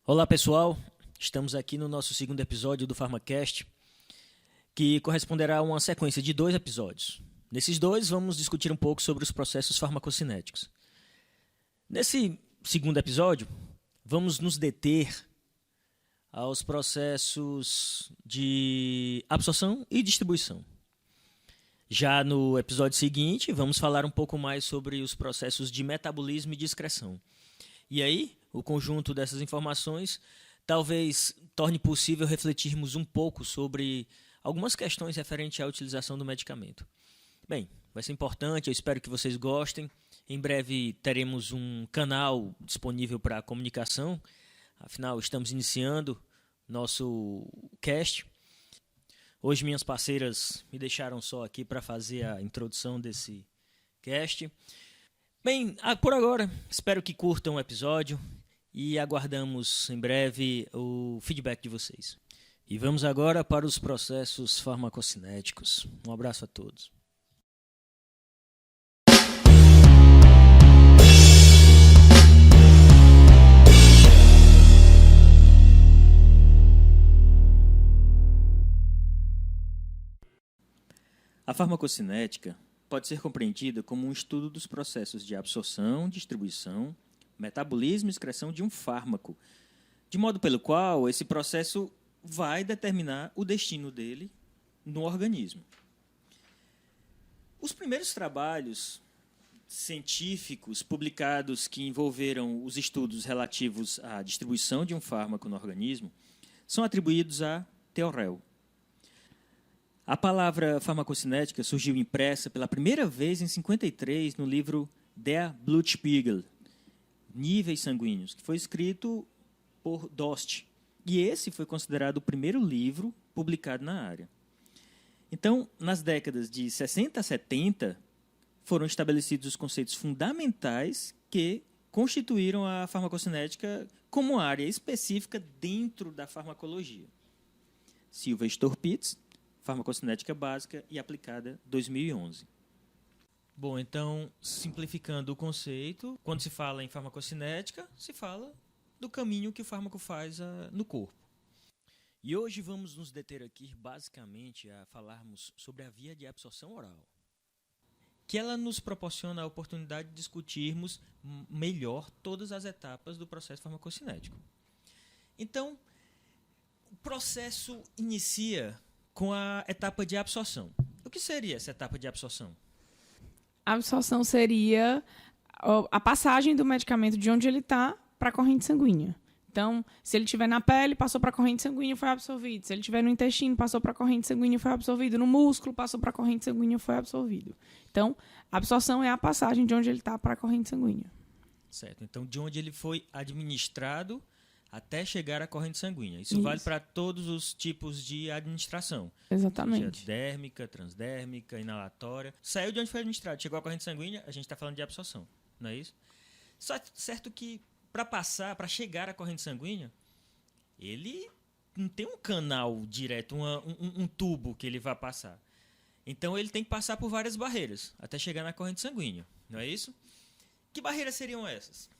Olá pessoal, estamos aqui no nosso segundo episódio do PharmaCast, que corresponderá a uma sequência de 2 episódios. Nesses 2 vamos discutir um pouco sobre os processos farmacocinéticos. Nesse segundo episódio, vamos nos deter aos processos de absorção e distribuição. Já no episódio seguinte, vamos falar um pouco mais sobre os processos de metabolismo e de excreção. E aí, o conjunto dessas informações talvez torne possível refletirmos um pouco sobre algumas questões referentes à utilização do medicamento. Bem, vai ser importante, eu espero que vocês gostem. Em breve teremos um canal disponível para comunicação, afinal estamos iniciando nosso cast. Hoje minhas parceiras me deixaram só aqui para fazer a introdução desse cast. Bem, por agora, espero que curtam o episódio e aguardamos em breve o feedback de vocês. E vamos agora para os processos farmacocinéticos. Um abraço a todos. A farmacocinética pode ser compreendida como um estudo dos processos de absorção, distribuição, metabolismo e excreção de um fármaco, de modo pelo qual esse processo vai determinar o destino dele no organismo. Os primeiros trabalhos científicos publicados que envolveram os estudos relativos à distribuição de um fármaco no organismo são atribuídos a Theorel. A palavra farmacocinética surgiu impressa pela primeira vez em 1953 no livro Der Blutspiegel, Níveis Sanguíneos, que foi escrito por Dost. E esse foi considerado o primeiro livro publicado na área. Então, nas décadas de 60 a 70, foram estabelecidos os conceitos fundamentais que constituíram a farmacocinética como área específica dentro da farmacologia. Silva-Storpitz, Farmacocinética Básica e Aplicada, 2011. Bom, então, simplificando o conceito, quando se fala em farmacocinética, se fala do caminho que o fármaco faz no corpo. E hoje vamos nos deter aqui, basicamente, a falarmos sobre a via de absorção oral, que ela nos proporciona a oportunidade de discutirmos melhor todas as etapas do processo farmacocinético. Então, o processo inicia com a etapa de absorção. O que seria essa etapa de absorção? A absorção seria a passagem do medicamento de onde ele está para a corrente sanguínea. Então, se ele estiver na pele, passou para a corrente sanguínea e foi absorvido. Se ele estiver no intestino, passou para a corrente sanguínea e foi absorvido. No músculo, passou para a corrente sanguínea e foi absorvido. Então, a absorção é a passagem de onde ele está para a corrente sanguínea. Certo. Então, de onde ele foi administrado até chegar à corrente sanguínea. Isso vale para todos os tipos de administração. Exatamente. Seja dérmica, transdérmica, inalatória. Saiu de onde foi administrado, chegou à corrente sanguínea, a gente está falando de absorção, não é isso? Só certo que para chegar à corrente sanguínea, ele não tem um canal direto, um tubo que ele vai passar. Então ele tem que passar por várias barreiras até chegar na corrente sanguínea, não é isso? Que barreiras seriam essas?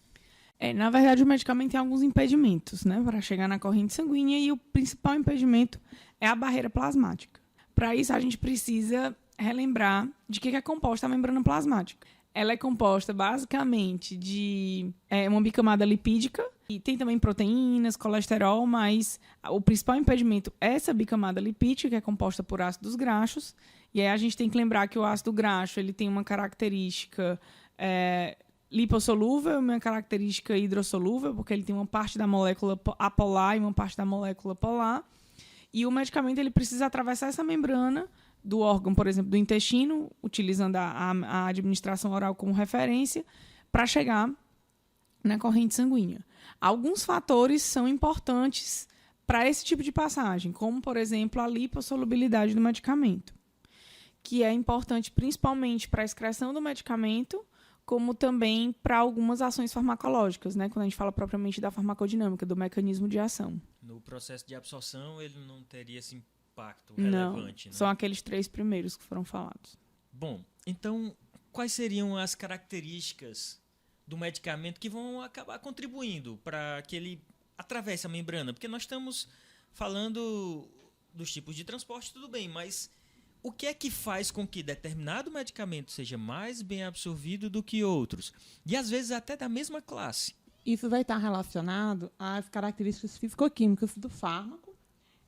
Na verdade, o medicamento tem alguns impedimentos, né, para chegar na corrente sanguínea, e o principal impedimento é a barreira plasmática. Para isso, a gente precisa relembrar de que é composta a membrana plasmática. Ela é composta basicamente de uma bicamada lipídica, e tem também proteínas, colesterol, mas o principal impedimento é essa bicamada lipídica, que é composta por ácidos graxos. E aí a gente tem que lembrar que o ácido graxo ele tem uma característica lipossolúvel, uma característica hidrossolúvel, porque ele tem uma parte da molécula apolar e uma parte da molécula polar. E o medicamento ele precisa atravessar essa membrana do órgão, por exemplo, do intestino, utilizando a administração oral como referência, para chegar na corrente sanguínea. Alguns fatores são importantes para esse tipo de passagem, como, por exemplo, a lipossolubilidade do medicamento, que é importante principalmente para a excreção do medicamento, como também para algumas ações farmacológicas, né? Quando a gente fala propriamente da farmacodinâmica, do mecanismo de ação. No processo de absorção, ele não teria esse impacto não, relevante, né? São aqueles 3 primeiros que foram falados. Bom, então, quais seriam as características do medicamento que vão acabar contribuindo para que ele atravessa a membrana? Porque nós estamos falando dos tipos de transporte, tudo bem, mas o que é que faz com que determinado medicamento seja mais bem absorvido do que outros? E às vezes até da mesma classe. Isso vai estar relacionado às características físico-químicas do fármaco,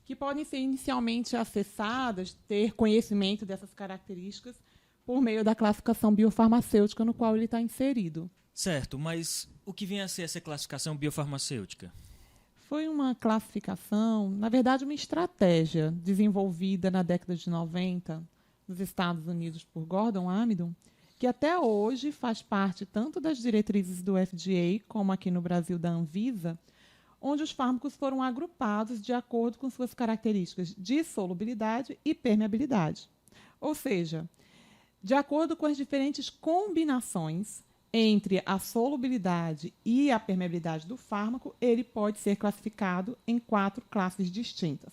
que podem ser inicialmente acessadas, ter conhecimento dessas características, por meio da classificação biofarmacêutica no qual ele está inserido. Certo, mas o que vem a ser essa classificação biofarmacêutica? Foi uma classificação, na verdade, uma estratégia desenvolvida na década de 90 nos Estados Unidos por Gordon Amidon, que até hoje faz parte tanto das diretrizes do FDA, como aqui no Brasil da Anvisa, onde os fármacos foram agrupados de acordo com suas características de solubilidade e permeabilidade. Ou seja, de acordo com as diferentes combinações entre a solubilidade e a permeabilidade do fármaco, ele pode ser classificado em 4 classes distintas.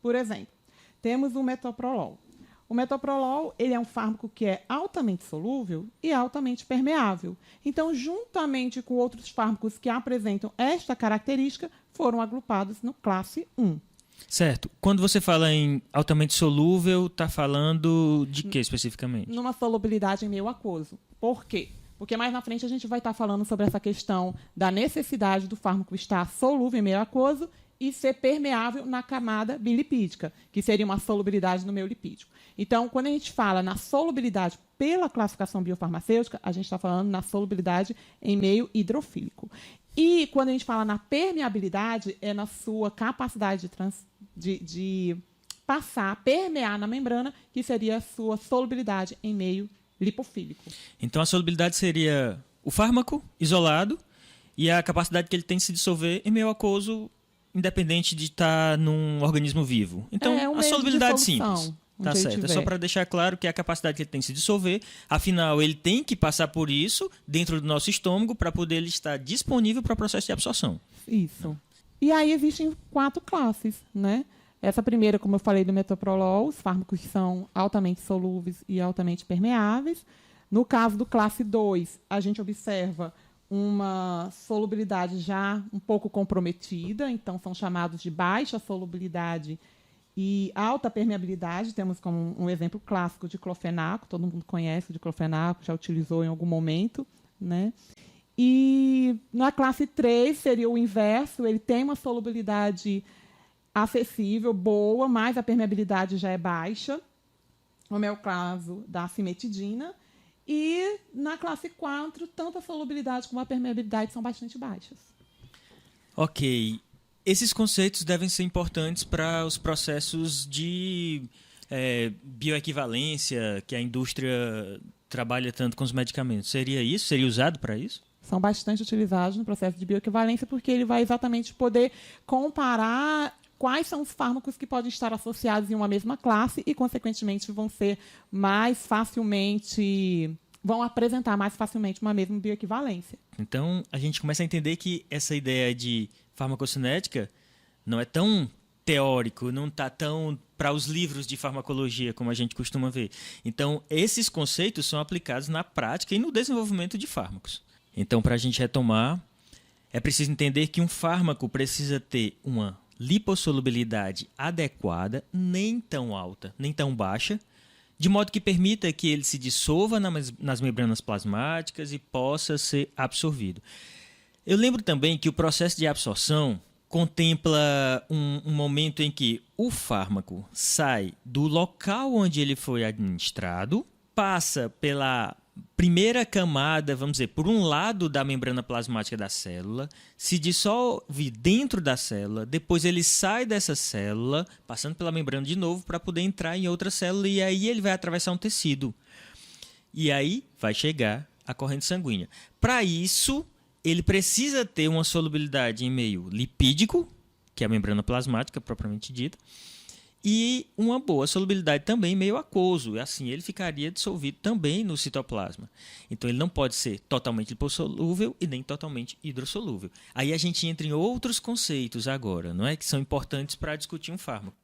Por exemplo, temos o metoprolol. O metoprolol ele é um fármaco que é altamente solúvel e altamente permeável. Então, juntamente com outros fármacos que apresentam esta característica, foram agrupados no classe 1. Certo. Quando você fala em altamente solúvel, está falando de que especificamente? Numa solubilidade em meio aquoso. Por quê? Porque mais na frente a gente vai estar falando sobre essa questão da necessidade do fármaco estar solúvel em meio aquoso e ser permeável na camada bilipídica, que seria uma solubilidade no meio lipídico. Então, quando a gente fala na solubilidade pela classificação biofarmacêutica, a gente está falando na solubilidade em meio hidrofílico. E quando a gente fala na permeabilidade, é na sua capacidade de passar, permear na membrana, que seria a sua solubilidade em meio lipofílico. Então a solubilidade seria o fármaco isolado e a capacidade que ele tem de se dissolver em meio aquoso, independente de estar num organismo vivo. Então a solubilidade simples. Tá certo. É só para deixar claro que é a capacidade que ele tem de se dissolver. Afinal, ele tem que passar por isso dentro do nosso estômago para poder ele estar disponível para o processo de absorção. Isso. E aí existem 4 classes, né? Essa primeira, como eu falei, do metoprolol, os fármacos são altamente solúveis e altamente permeáveis. No caso do classe 2, a gente observa uma solubilidade já um pouco comprometida, então são chamados de baixa solubilidade e alta permeabilidade. Temos como um exemplo clássico de diclofenaco, todo mundo conhece o diclofenaco, já utilizou em algum momento, né? E na classe 3 seria o inverso, ele tem uma solubilidade acessível, boa, mas a permeabilidade já é baixa, como é o caso da cimetidina. E na classe 4, tanto a solubilidade como a permeabilidade são bastante baixas. Ok. Esses conceitos devem ser importantes para os processos de bioequivalência que a indústria trabalha tanto com os medicamentos. Seria isso? Seria usado para isso? São bastante utilizados no processo de bioequivalência porque ele vai exatamente poder comparar quais são os fármacos que podem estar associados em uma mesma classe e, consequentemente, vão apresentar mais facilmente uma mesma bioequivalência. Então, a gente começa a entender que essa ideia de farmacocinética não é tão teórico, não está tão para os livros de farmacologia, como a gente costuma ver. Então, esses conceitos são aplicados na prática e no desenvolvimento de fármacos. Então, para a gente retomar, é preciso entender que um fármaco precisa ter uma lipossolubilidade adequada, nem tão alta, nem tão baixa, de modo que permita que ele se dissolva nas membranas plasmáticas e possa ser absorvido. Eu lembro também que o processo de absorção contempla um momento em que o fármaco sai do local onde ele foi administrado, passa pela primeira camada, vamos dizer, por um lado da membrana plasmática da célula, se dissolve dentro da célula, depois ele sai dessa célula, passando pela membrana de novo para poder entrar em outra célula e aí ele vai atravessar um tecido. E aí vai chegar a corrente sanguínea. Para isso, ele precisa ter uma solubilidade em meio lipídico, que é a membrana plasmática propriamente dita, e uma boa solubilidade também meio aquoso. E assim ele ficaria dissolvido também no citoplasma. Então ele não pode ser totalmente lipossolúvel e nem totalmente hidrossolúvel. Aí a gente entra em outros conceitos agora, não é? Que são importantes para discutir um fármaco.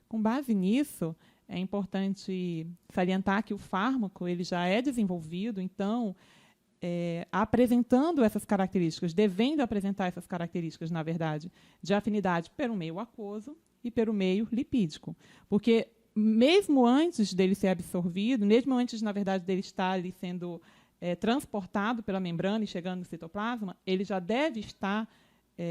Com base nisso, é importante salientar que o fármaco ele já é desenvolvido, então apresentando essas características, devendo apresentar essas características, na verdade, de afinidade pelo meio aquoso e pelo meio lipídico. Porque, mesmo antes dele ser absorvido, mesmo antes, na verdade, dele estar ali sendo transportado pela membrana e chegando no citoplasma, ele já deve estar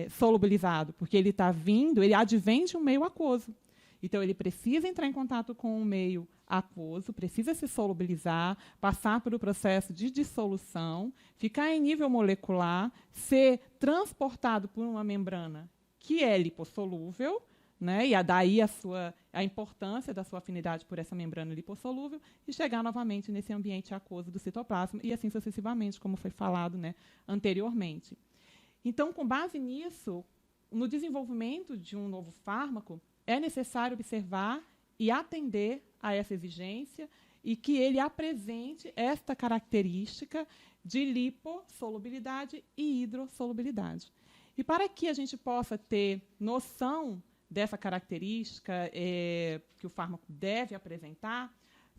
solubilizado, porque ele está vindo, ele advém de um meio aquoso. Então, ele precisa entrar em contato com o meio aquoso, precisa se solubilizar, passar pelo processo de dissolução, ficar em nível molecular, ser transportado por uma membrana que é lipossolúvel, né? E daí a importância da sua afinidade por essa membrana lipossolúvel, e chegar novamente nesse ambiente aquoso do citoplasma, e assim sucessivamente, como foi falado, né, anteriormente. Então, com base nisso, no desenvolvimento de um novo fármaco, é necessário observar e atender a essa exigência e que ele apresente esta característica de lipossolubilidade e hidrossolubilidade. E para que a gente possa ter noção dessa característica que o fármaco deve apresentar,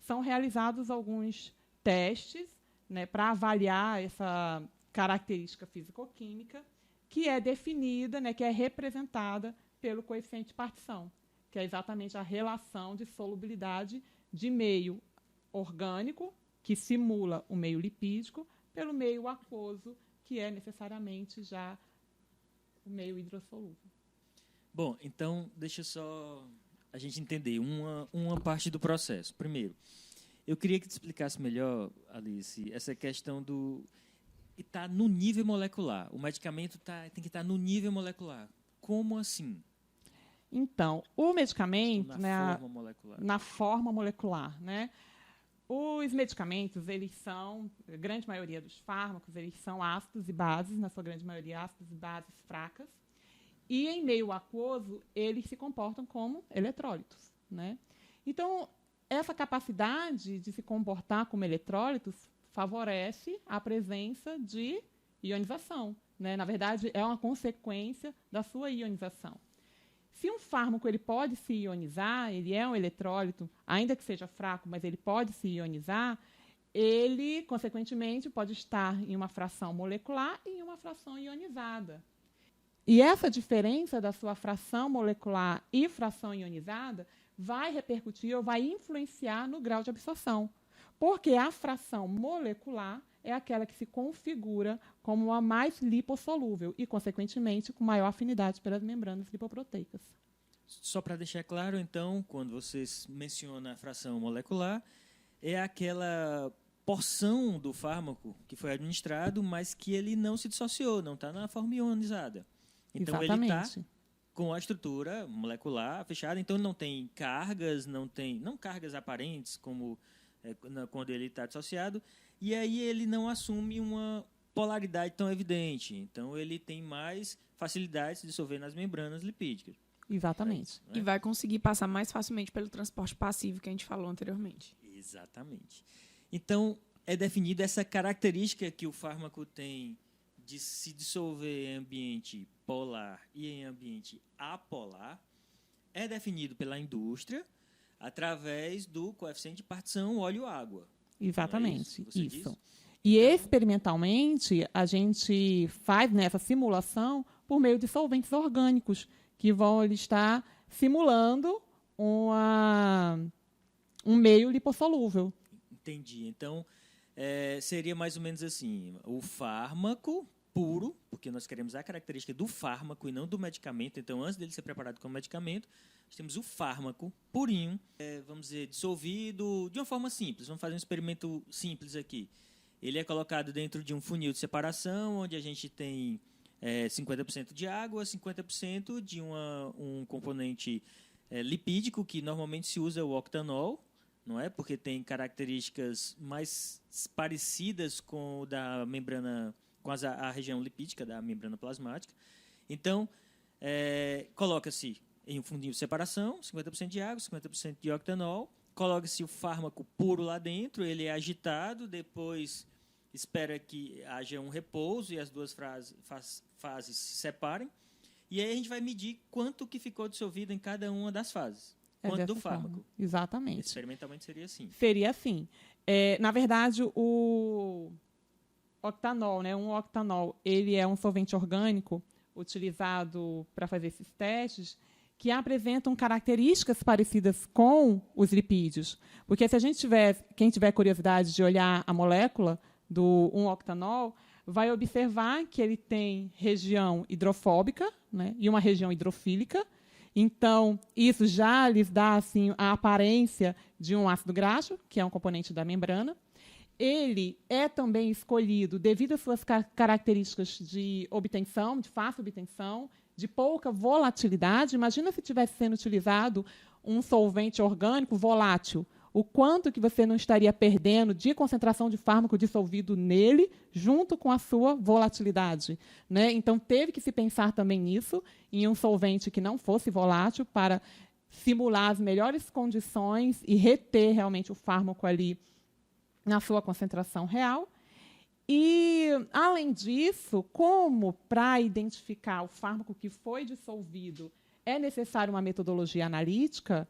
são realizados alguns testes, né, para avaliar essa característica físico-química, que é definida, né, que é representada pelo coeficiente de partição, que é exatamente a relação de solubilidade de meio orgânico, que simula o meio lipídico, pelo meio aquoso, que é necessariamente já o meio hidrossolúvel. Bom, então deixa só a gente entender uma parte do processo. Primeiro, eu queria que te explicasse melhor, Alice, essa questão do estar no nível molecular. O medicamento tem que estar no nível molecular. Como assim? Então, o medicamento, Forma molecular. Na forma molecular, né? Os medicamentos, eles são, a grande maioria dos fármacos, eles são ácidos e bases, na sua grande maioria ácidos e bases fracas. E em meio aquoso, eles se comportam como eletrólitos, né? Então, essa capacidade de se comportar como eletrólitos favorece a presença de ionização, né? Na verdade, é uma consequência da sua ionização. Se um fármaco ele pode se ionizar, ele é um eletrólito, ainda que seja fraco, mas ele pode se ionizar, ele, consequentemente, pode estar em uma fração molecular e em uma fração ionizada. E essa diferença da sua fração molecular e fração ionizada vai repercutir ou vai influenciar no grau de absorção, porque a fração molecular é aquela que se configura como a mais lipossolúvel e, consequentemente, com maior afinidade pelas membranas lipoproteicas. Só para deixar claro, então, quando você menciona a fração molecular, é aquela porção do fármaco que foi administrado, mas que ele não se dissociou, não está na forma ionizada. Então, exatamente. Ele está com a estrutura molecular fechada, então não tem cargas, não cargas aparentes, como quando ele está dissociado, e aí ele não assume uma polaridade tão evidente. Então, ele tem mais facilidade de se dissolver nas membranas lipídicas. Exatamente. E vai conseguir passar mais facilmente pelo transporte passivo que a gente falou anteriormente. Exatamente. Então, é definida essa característica que o fármaco tem de se dissolver em ambiente polar e em ambiente apolar, é definido pela indústria através do coeficiente de partição óleo-água. Exatamente, Isso. isso. E experimentalmente, a gente faz nessa simulação por meio de solventes orgânicos, que vão estar simulando um meio lipossolúvel. Entendi. Então, seria mais ou menos assim, o fármaco puro, porque nós queremos a característica do fármaco e não do medicamento. Então, antes dele ser preparado como medicamento, nós temos o fármaco purinho, vamos dizer, dissolvido de uma forma simples. Vamos fazer um experimento simples aqui. Ele é colocado dentro de um funil de separação, onde a gente tem 50% de água, 50% de um componente lipídico, que normalmente se usa o octanol, não é? Porque tem características mais parecidas com o da membrana, com a região lipídica da membrana plasmática. Então, coloca-se em um fundinho de separação, 50% de água, 50% de octanol, coloca-se o fármaco puro lá dentro, ele é agitado, depois espera que haja um repouso e as duas fases se separem, e aí a gente vai medir quanto que ficou dissolvido em cada uma das fases. Quanto do fármaco. Forma. Exatamente. Experimentalmente seria assim. Seria assim. Na verdade, o octanol, né? Um octanol, ele é um solvente orgânico utilizado para fazer esses testes que apresentam características parecidas com os lipídios. Porque se a gente quem tiver curiosidade de olhar a molécula do 1-octanol, vai observar que ele tem região hidrofóbica, né, e uma região hidrofílica. Então, isso já lhes dá assim, a aparência de um ácido graxo, que é um componente da membrana. Ele é também escolhido devido às suas características de obtenção, de fácil obtenção, de pouca volatilidade. Imagina se tivesse sendo utilizado um solvente orgânico volátil. O quanto que você não estaria perdendo de concentração de fármaco dissolvido nele, junto com a sua volatilidade, né? Então, teve que se pensar também nisso, em um solvente que não fosse volátil, para simular as melhores condições e reter realmente o fármaco ali na sua concentração real. E, além disso, como para identificar o fármaco que foi dissolvido é necessária uma metodologia analítica,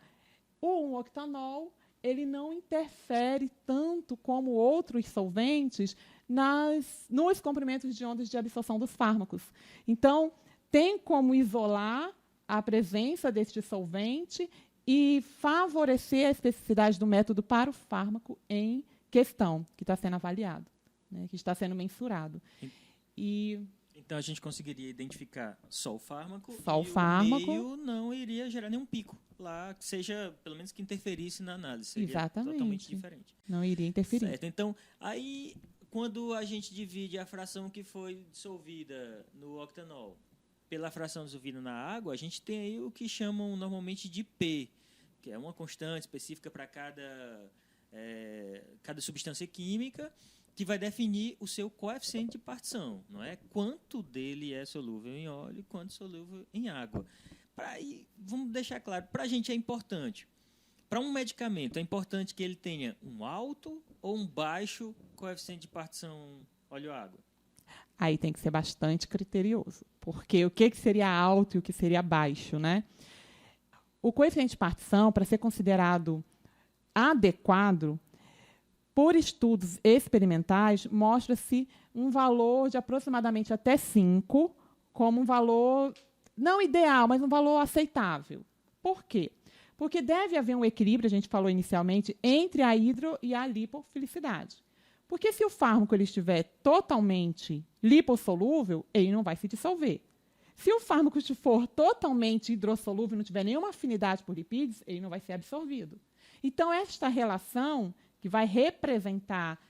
o 1-octanol ele não interfere tanto como outros solventes nos comprimentos de ondas de absorção dos fármacos. Então, tem como isolar a presença deste solvente e favorecer a especificidade do método para o fármaco em questão, que está sendo avaliado, né, que está sendo mensurado. Então, a gente conseguiria identificar só o fármaco o meio não iria gerar nenhum pico lá, que seja, pelo menos, que interferisse na análise. Seria Exatamente. Totalmente diferente. Não iria interferir. Certo. Então, aí, quando a gente divide a fração que foi dissolvida no octanol pela fração dissolvida na água, a gente tem aí o que chamam normalmente de P, que é uma constante específica para cada substância química, que vai definir o seu coeficiente de partição, não é? Quanto dele é solúvel em óleo e quanto solúvel em água. Vamos deixar claro, para a gente é importante. Para um medicamento, é importante que ele tenha um alto ou um baixo coeficiente de partição óleo-água? Aí tem que ser bastante criterioso, porque o que seria alto e o que seria baixo, né? O coeficiente de partição, para ser considerado adequado, por estudos experimentais, mostra-se um valor de aproximadamente até 5 como um valor, não ideal, mas um valor aceitável. Por quê? Porque deve haver um equilíbrio, a gente falou inicialmente, entre a hidro e a lipofilicidade. Porque se o fármaco ele estiver totalmente lipossolúvel, ele não vai se dissolver. Se o fármaco for totalmente hidrossolúvel e não tiver nenhuma afinidade por lipídios, ele não vai ser absorvido. Então, esta relação que vai representar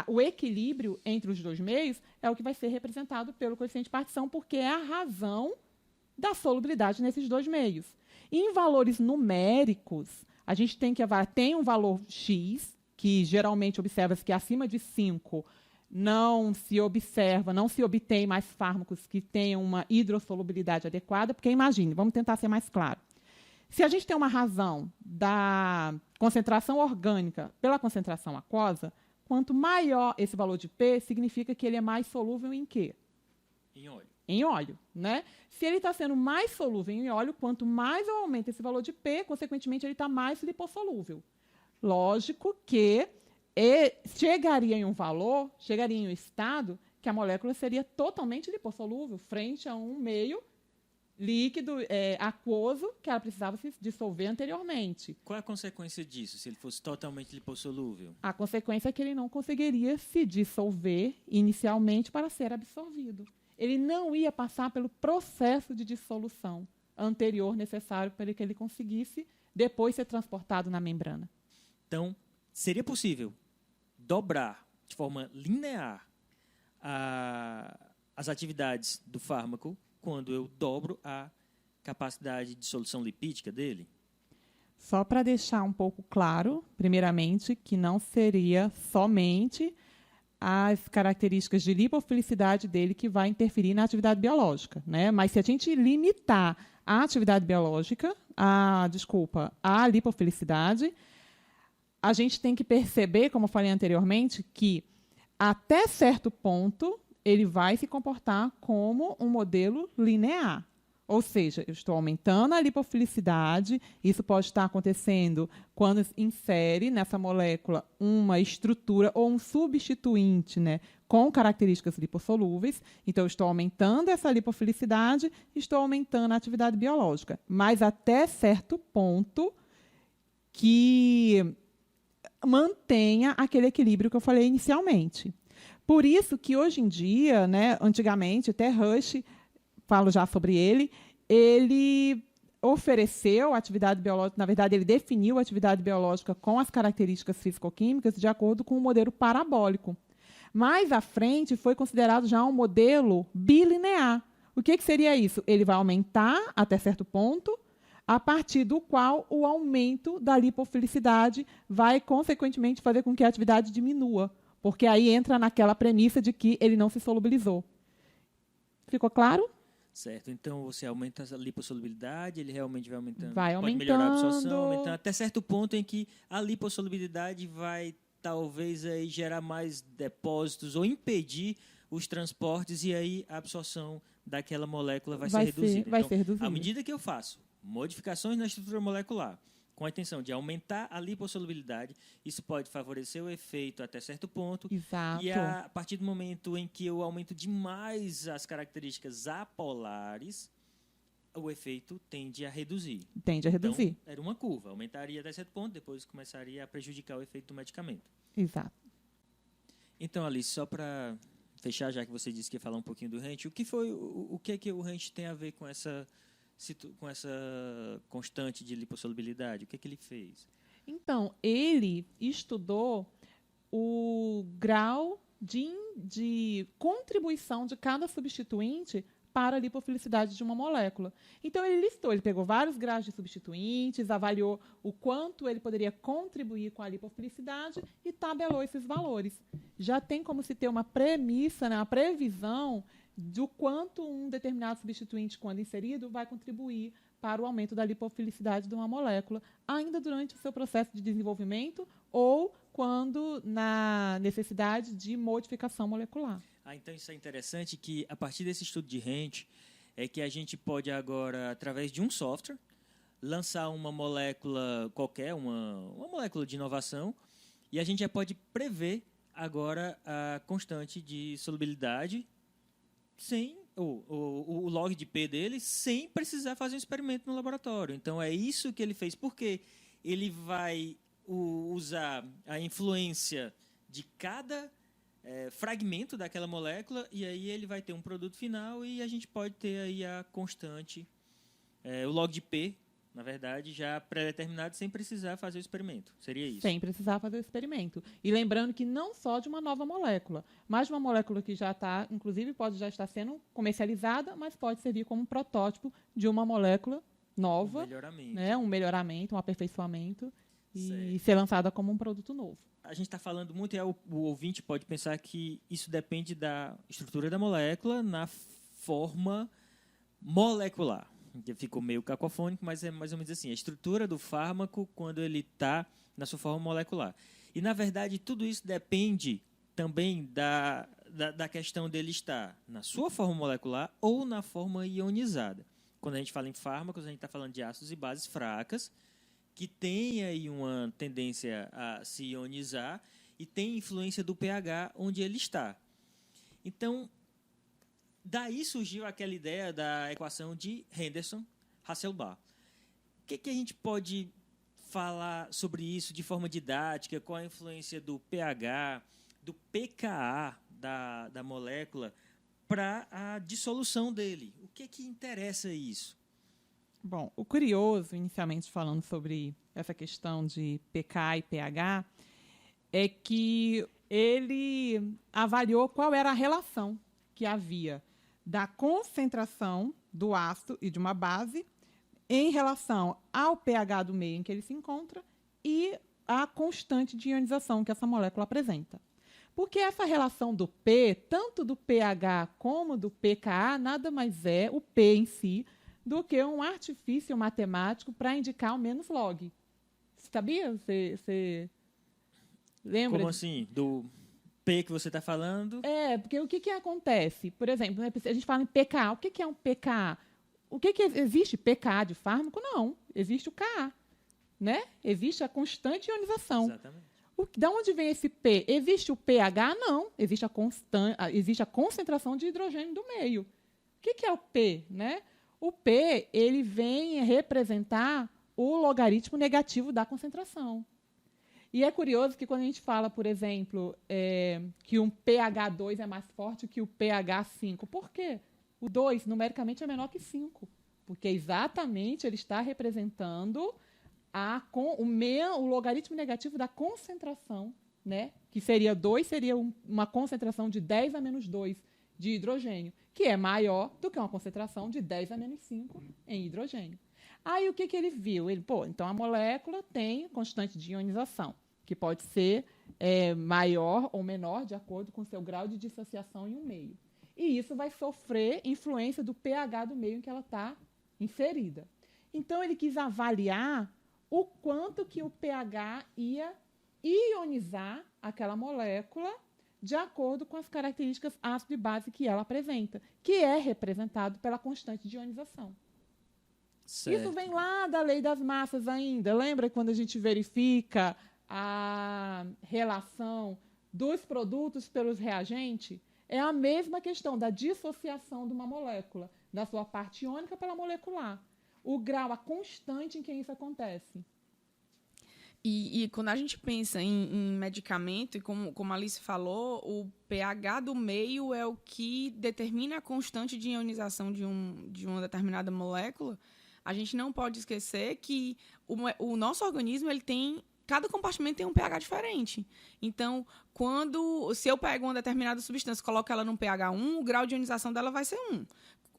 o equilíbrio entre os dois meios é o que vai ser representado pelo coeficiente de partição, porque é a razão da solubilidade nesses dois meios. E em valores numéricos, a gente tem que avaliar, tem um valor X, que geralmente observa-se que acima de 5 não se obtém mais fármacos que tenham uma hidrossolubilidade adequada, porque imagine, vamos tentar ser mais claro. Se a gente tem uma razão da concentração orgânica pela concentração aquosa, quanto maior esse valor de P, significa que ele é mais solúvel em quê? Em óleo. Em óleo, né? Se ele está sendo mais solúvel em óleo, quanto mais eu aumento esse valor de P, consequentemente, ele está mais lipossolúvel. Lógico que chegaria em um estado que a molécula seria totalmente lipossolúvel frente a um meio líquido, aquoso, que ela precisava se dissolver anteriormente. Qual é a consequência disso, se ele fosse totalmente lipossolúvel? A consequência é que ele não conseguiria se dissolver inicialmente para ser absorvido. Ele não ia passar pelo processo de dissolução anterior necessário para que ele conseguisse depois ser transportado na membrana. Então, seria possível dobrar de forma linear as atividades do fármaco quando eu dobro a capacidade de dissolução lipídica dele? Só para deixar um pouco claro, primeiramente, que não seria somente as características de lipofilicidade dele que vai interferir na atividade biológica, né? Mas se a gente limitar a atividade biológica, a lipofilicidade, a gente tem que perceber, como eu falei anteriormente, que até certo ponto ele vai se comportar como um modelo linear. Ou seja, eu estou aumentando a lipofilicidade. Isso pode estar acontecendo quando insere nessa molécula uma estrutura ou um substituinte, né, com características lipossolúveis. Então, eu estou aumentando essa lipofilicidade, estou aumentando a atividade biológica. Mas até certo ponto que mantenha aquele equilíbrio que eu falei inicialmente. Por isso que, hoje em dia, né, antigamente, até Rush, falo já sobre ele ofereceu atividade biológica, na verdade, ele definiu a atividade biológica com as características físico-químicas de acordo com o modelo parabólico. Mais à frente, foi considerado já um modelo bilinear. O que seria isso? Ele vai aumentar até certo ponto, a partir do qual o aumento da lipofilicidade vai, consequentemente, fazer com que a atividade diminua, porque aí entra naquela premissa de que ele não se solubilizou. Ficou claro? Certo, então você aumenta a lipossolubilidade, ele realmente vai aumentando. Vai Pode melhorar a absorção, aumentando. aumentando até certo ponto em que a lipossolubilidade vai talvez aí gerar mais depósitos ou impedir os transportes e aí a absorção daquela molécula vai ser reduzida. Vai Então, ser reduzida. à medida que eu faço modificações na estrutura molecular com a intenção de aumentar a lipossolubilidade, isso pode favorecer o efeito até certo ponto. Exato. E a partir do momento em que eu aumento demais as características apolares, o efeito tende a reduzir. Tende a reduzir. Então, era uma curva. Aumentaria até certo ponto, depois começaria a prejudicar o efeito do medicamento. Exato. Então, Alice, só para fechar, já que você disse que ia falar um pouquinho do Rent, o que o Rent tem a ver com essa constante de lipossolubilidade? O que ele fez? Então, ele estudou o grau de contribuição de cada substituinte para a lipofilicidade de uma molécula. Então, ele listou, ele pegou vários graus de substituintes, avaliou o quanto ele poderia contribuir com a lipofilicidade e tabelou esses valores. Já tem como se ter uma premissa, né, uma previsão do quanto um determinado substituinte, quando inserido, vai contribuir para o aumento da lipofilicidade de uma molécula, ainda durante o seu processo de desenvolvimento ou quando na necessidade de modificação molecular. Então isso é interessante que, a partir desse estudo de Rent, é que a gente pode agora, através de um software, lançar uma molécula qualquer, uma molécula de inovação, e a gente já pode prever agora a constante de solubilidade sem o log de P dele, sem precisar fazer um experimento no laboratório. Então, é isso que ele fez, porque ele vai usar a influência de cada fragmento daquela molécula, e aí ele vai ter um produto final e a gente pode ter aí a constante, o log de P, na verdade, já pré-determinado, sem precisar fazer o experimento. Seria isso? Sem precisar fazer o experimento. E lembrando que não só de uma nova molécula, mas de uma molécula que já está, inclusive pode já estar sendo comercializada, mas pode servir como um protótipo de uma molécula nova, um melhoramento, um aperfeiçoamento, e ser lançada como um produto novo. A gente está falando muito, e o ouvinte pode pensar que isso depende da estrutura da molécula na forma molecular. Ficou meio cacofônico, mas é mais ou menos assim. A estrutura do fármaco quando ele está na sua forma molecular. E, na verdade, tudo isso depende também da questão dele estar na sua forma molecular ou na forma ionizada. Quando a gente fala em fármacos, a gente está falando de ácidos e bases fracas, que têm aí uma tendência a se ionizar e tem influência do pH onde ele está. Então, daí surgiu aquela ideia da equação de Henderson-Hasselbalch. O que a gente pode falar sobre isso de forma didática, qual a influência do pH, do pKa da molécula para a dissolução dele? O que interessa isso? Bom, o curioso, inicialmente falando sobre essa questão de pK e pH, é que ele avaliou qual era a relação que havia da concentração do ácido e de uma base em relação ao pH do meio em que ele se encontra e a constante de ionização que essa molécula apresenta. Porque essa relação do P, tanto do pH como do pKa, nada mais é, o P em si, do que um artifício matemático para indicar o menos log. Sabia? Você lembra? Como assim? Do P que você está falando? Porque o que acontece? Por exemplo, a gente fala em pKa. O que é um pKa? o que existe? pK de fármaco? Não. Existe o Ka, né? Existe a constante ionização. Exatamente. Da onde vem esse P? Existe o pH? Não. Existe a concentração de hidrogênio do meio. O que é o P, né? O P, ele vem representar o logaritmo negativo da concentração. E é curioso que quando a gente fala, por exemplo, que um pH 2 é mais forte que o pH 5. Por quê? O 2, numericamente, é menor que 5. Porque exatamente ele está representando o logaritmo negativo da concentração, né? Que seria 2, seria uma concentração de 10 a menos 2 de hidrogênio, que é maior do que uma concentração de 10 a menos 5 em hidrogênio. Aí o que ele viu? Então a molécula tem constante de ionização, que pode ser maior ou menor de acordo com o seu grau de dissociação em um meio. E isso vai sofrer influência do pH do meio em que ela está inserida. Então ele quis avaliar o quanto que o pH ia ionizar aquela molécula de acordo com as características ácido e base que ela apresenta, que é representado pela constante de ionização. Certo. Isso vem lá da lei das massas ainda. Lembra quando a gente verifica a relação dos produtos pelos reagentes? É a mesma questão da dissociação de uma molécula, da sua parte iônica pela molecular. O grau, a constante em que isso acontece. E quando a gente pensa em medicamento, e como a Alice falou, o pH do meio é o que determina a constante de ionização de uma determinada molécula. A gente não pode esquecer que o nosso organismo, cada compartimento tem um pH diferente. Então, se eu pego uma determinada substância e coloco ela num pH 1, o grau de ionização dela vai ser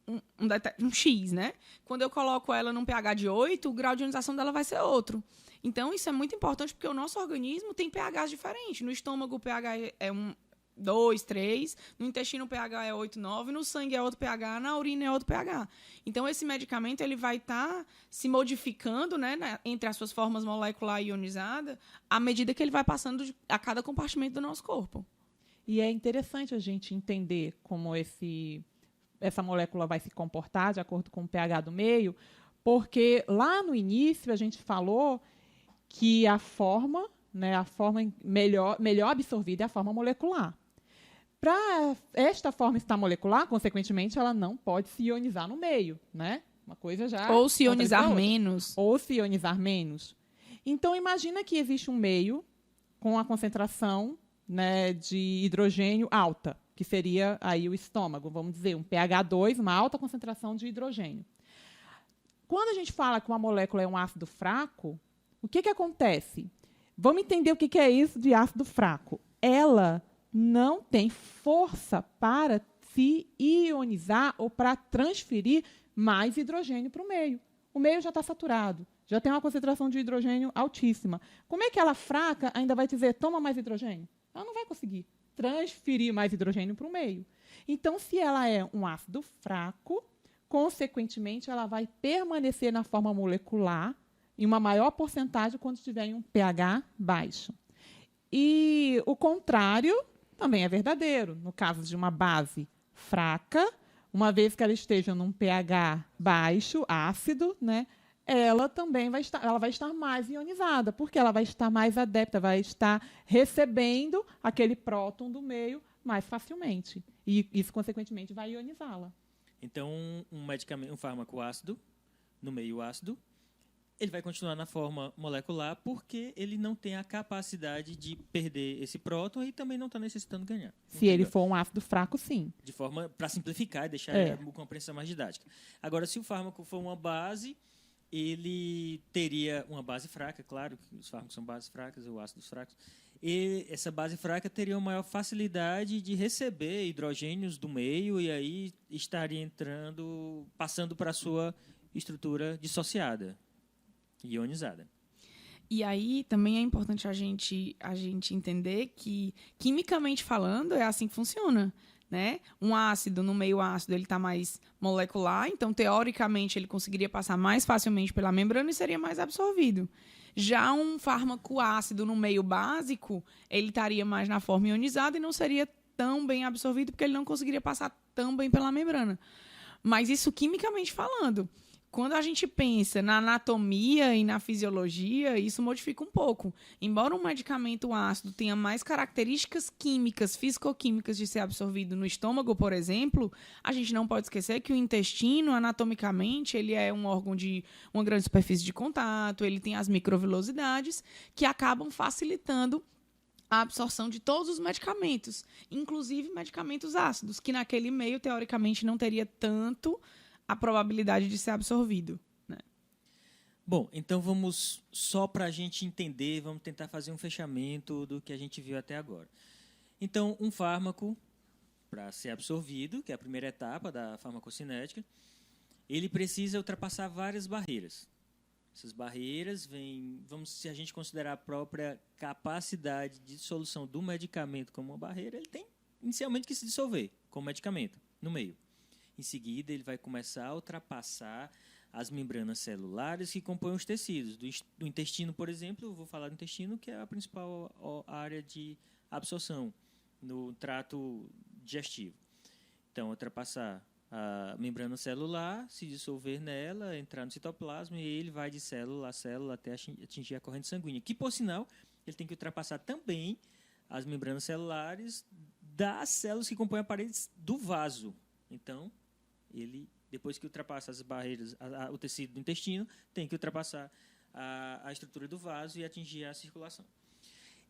1 X, né? Quando eu coloco ela num pH de 8, o grau de ionização dela vai ser outro. Então, isso é muito importante porque o nosso organismo tem pHs diferentes. No estômago, o pH é 2, 3. No intestino, o pH é 8, 9. No sangue é outro pH. Na urina é outro pH. Então, esse medicamento ele vai estar se modificando, né, entre as suas formas molecular e ionizada à medida que ele vai passando a cada compartimento do nosso corpo. E é interessante a gente entender como essa molécula vai se comportar de acordo com o pH do meio, porque lá no início a gente falou que a forma melhor absorvida é a forma molecular. Para esta forma estar molecular, consequentemente, ela não pode se ionizar no meio, né? Uma coisa já... Ou se ionizar menos. Ou se ionizar menos. Então, imagina que existe um meio com a concentração, né, de hidrogênio alta, que seria aí o estômago, vamos dizer, um pH 2, uma alta concentração de hidrogênio. Quando a gente fala que uma molécula é um ácido fraco, o que acontece? Vamos entender o que é isso de ácido fraco. Ela não tem força para se ionizar ou para transferir mais hidrogênio para o meio. O meio já está saturado, já tem uma concentração de hidrogênio altíssima. Como é que ela fraca ainda vai dizer, toma mais hidrogênio? Ela não vai conseguir transferir mais hidrogênio para o meio. Então, se ela é um ácido fraco, consequentemente, ela vai permanecer na forma molecular em uma maior porcentagem quando estiver em um pH baixo. E o contrário também é verdadeiro. No caso de uma base fraca, uma vez que ela esteja num pH baixo, ácido, né, ela também vai estar mais ionizada, porque ela vai estar mais adepta, vai estar recebendo aquele próton do meio mais facilmente. E isso, consequentemente, vai ionizá-la. Então, um fármaco ácido, no meio ácido, ele vai continuar na forma molecular porque ele não tem a capacidade de perder esse próton e também não está necessitando ganhar. Se ele for um ácido fraco, sim. De forma para simplificar e deixar a compreensão mais didática. Agora, se o fármaco for uma base, ele teria uma base fraca, claro que os fármacos são bases fracas, ou ácidos fracos, e essa base fraca teria uma maior facilidade de receber hidrogênios do meio e aí estaria passando para a sua estrutura dissociada, ionizada. E aí também é importante a gente entender que, quimicamente falando, é assim que funciona. Né? Um ácido, no meio ácido, ele está mais molecular, então, teoricamente, ele conseguiria passar mais facilmente pela membrana e seria mais absorvido. Já um fármaco ácido no meio básico, ele estaria mais na forma ionizada e não seria tão bem absorvido porque ele não conseguiria passar tão bem pela membrana. Mas isso quimicamente falando. Quando a gente pensa na anatomia e na fisiologia, isso modifica um pouco. Embora um medicamento ácido tenha mais características químicas, fisicoquímicas de ser absorvido no estômago, por exemplo, a gente não pode esquecer que o intestino, anatomicamente, ele é um órgão de uma grande superfície de contato, ele tem as microvilosidades que acabam facilitando a absorção de todos os medicamentos, inclusive medicamentos ácidos, que naquele meio, teoricamente, não teria tanto a probabilidade de ser absorvido. Né? Bom, então vamos, só para a gente entender, vamos tentar fazer um fechamento do que a gente viu até agora. Então, um fármaco, para ser absorvido, que é a primeira etapa da farmacocinética, ele precisa ultrapassar várias barreiras. Essas barreiras vêm, se a gente considerar a própria capacidade de dissolução do medicamento como uma barreira, ele tem inicialmente que se dissolver como medicamento no meio. Em seguida, ele vai começar a ultrapassar as membranas celulares que compõem os tecidos. Do intestino, por exemplo, eu vou falar do intestino, que é a principal área de absorção no trato digestivo. Então, ultrapassar a membrana celular, se dissolver nela, entrar no citoplasma, e ele vai de célula a célula até atingir a corrente sanguínea. Que, por sinal, ele tem que ultrapassar também as membranas celulares das células que compõem a parede do vaso. Então, ele, depois que ultrapassa as barreiras, o tecido do intestino, tem que ultrapassar a estrutura do vaso e atingir a circulação.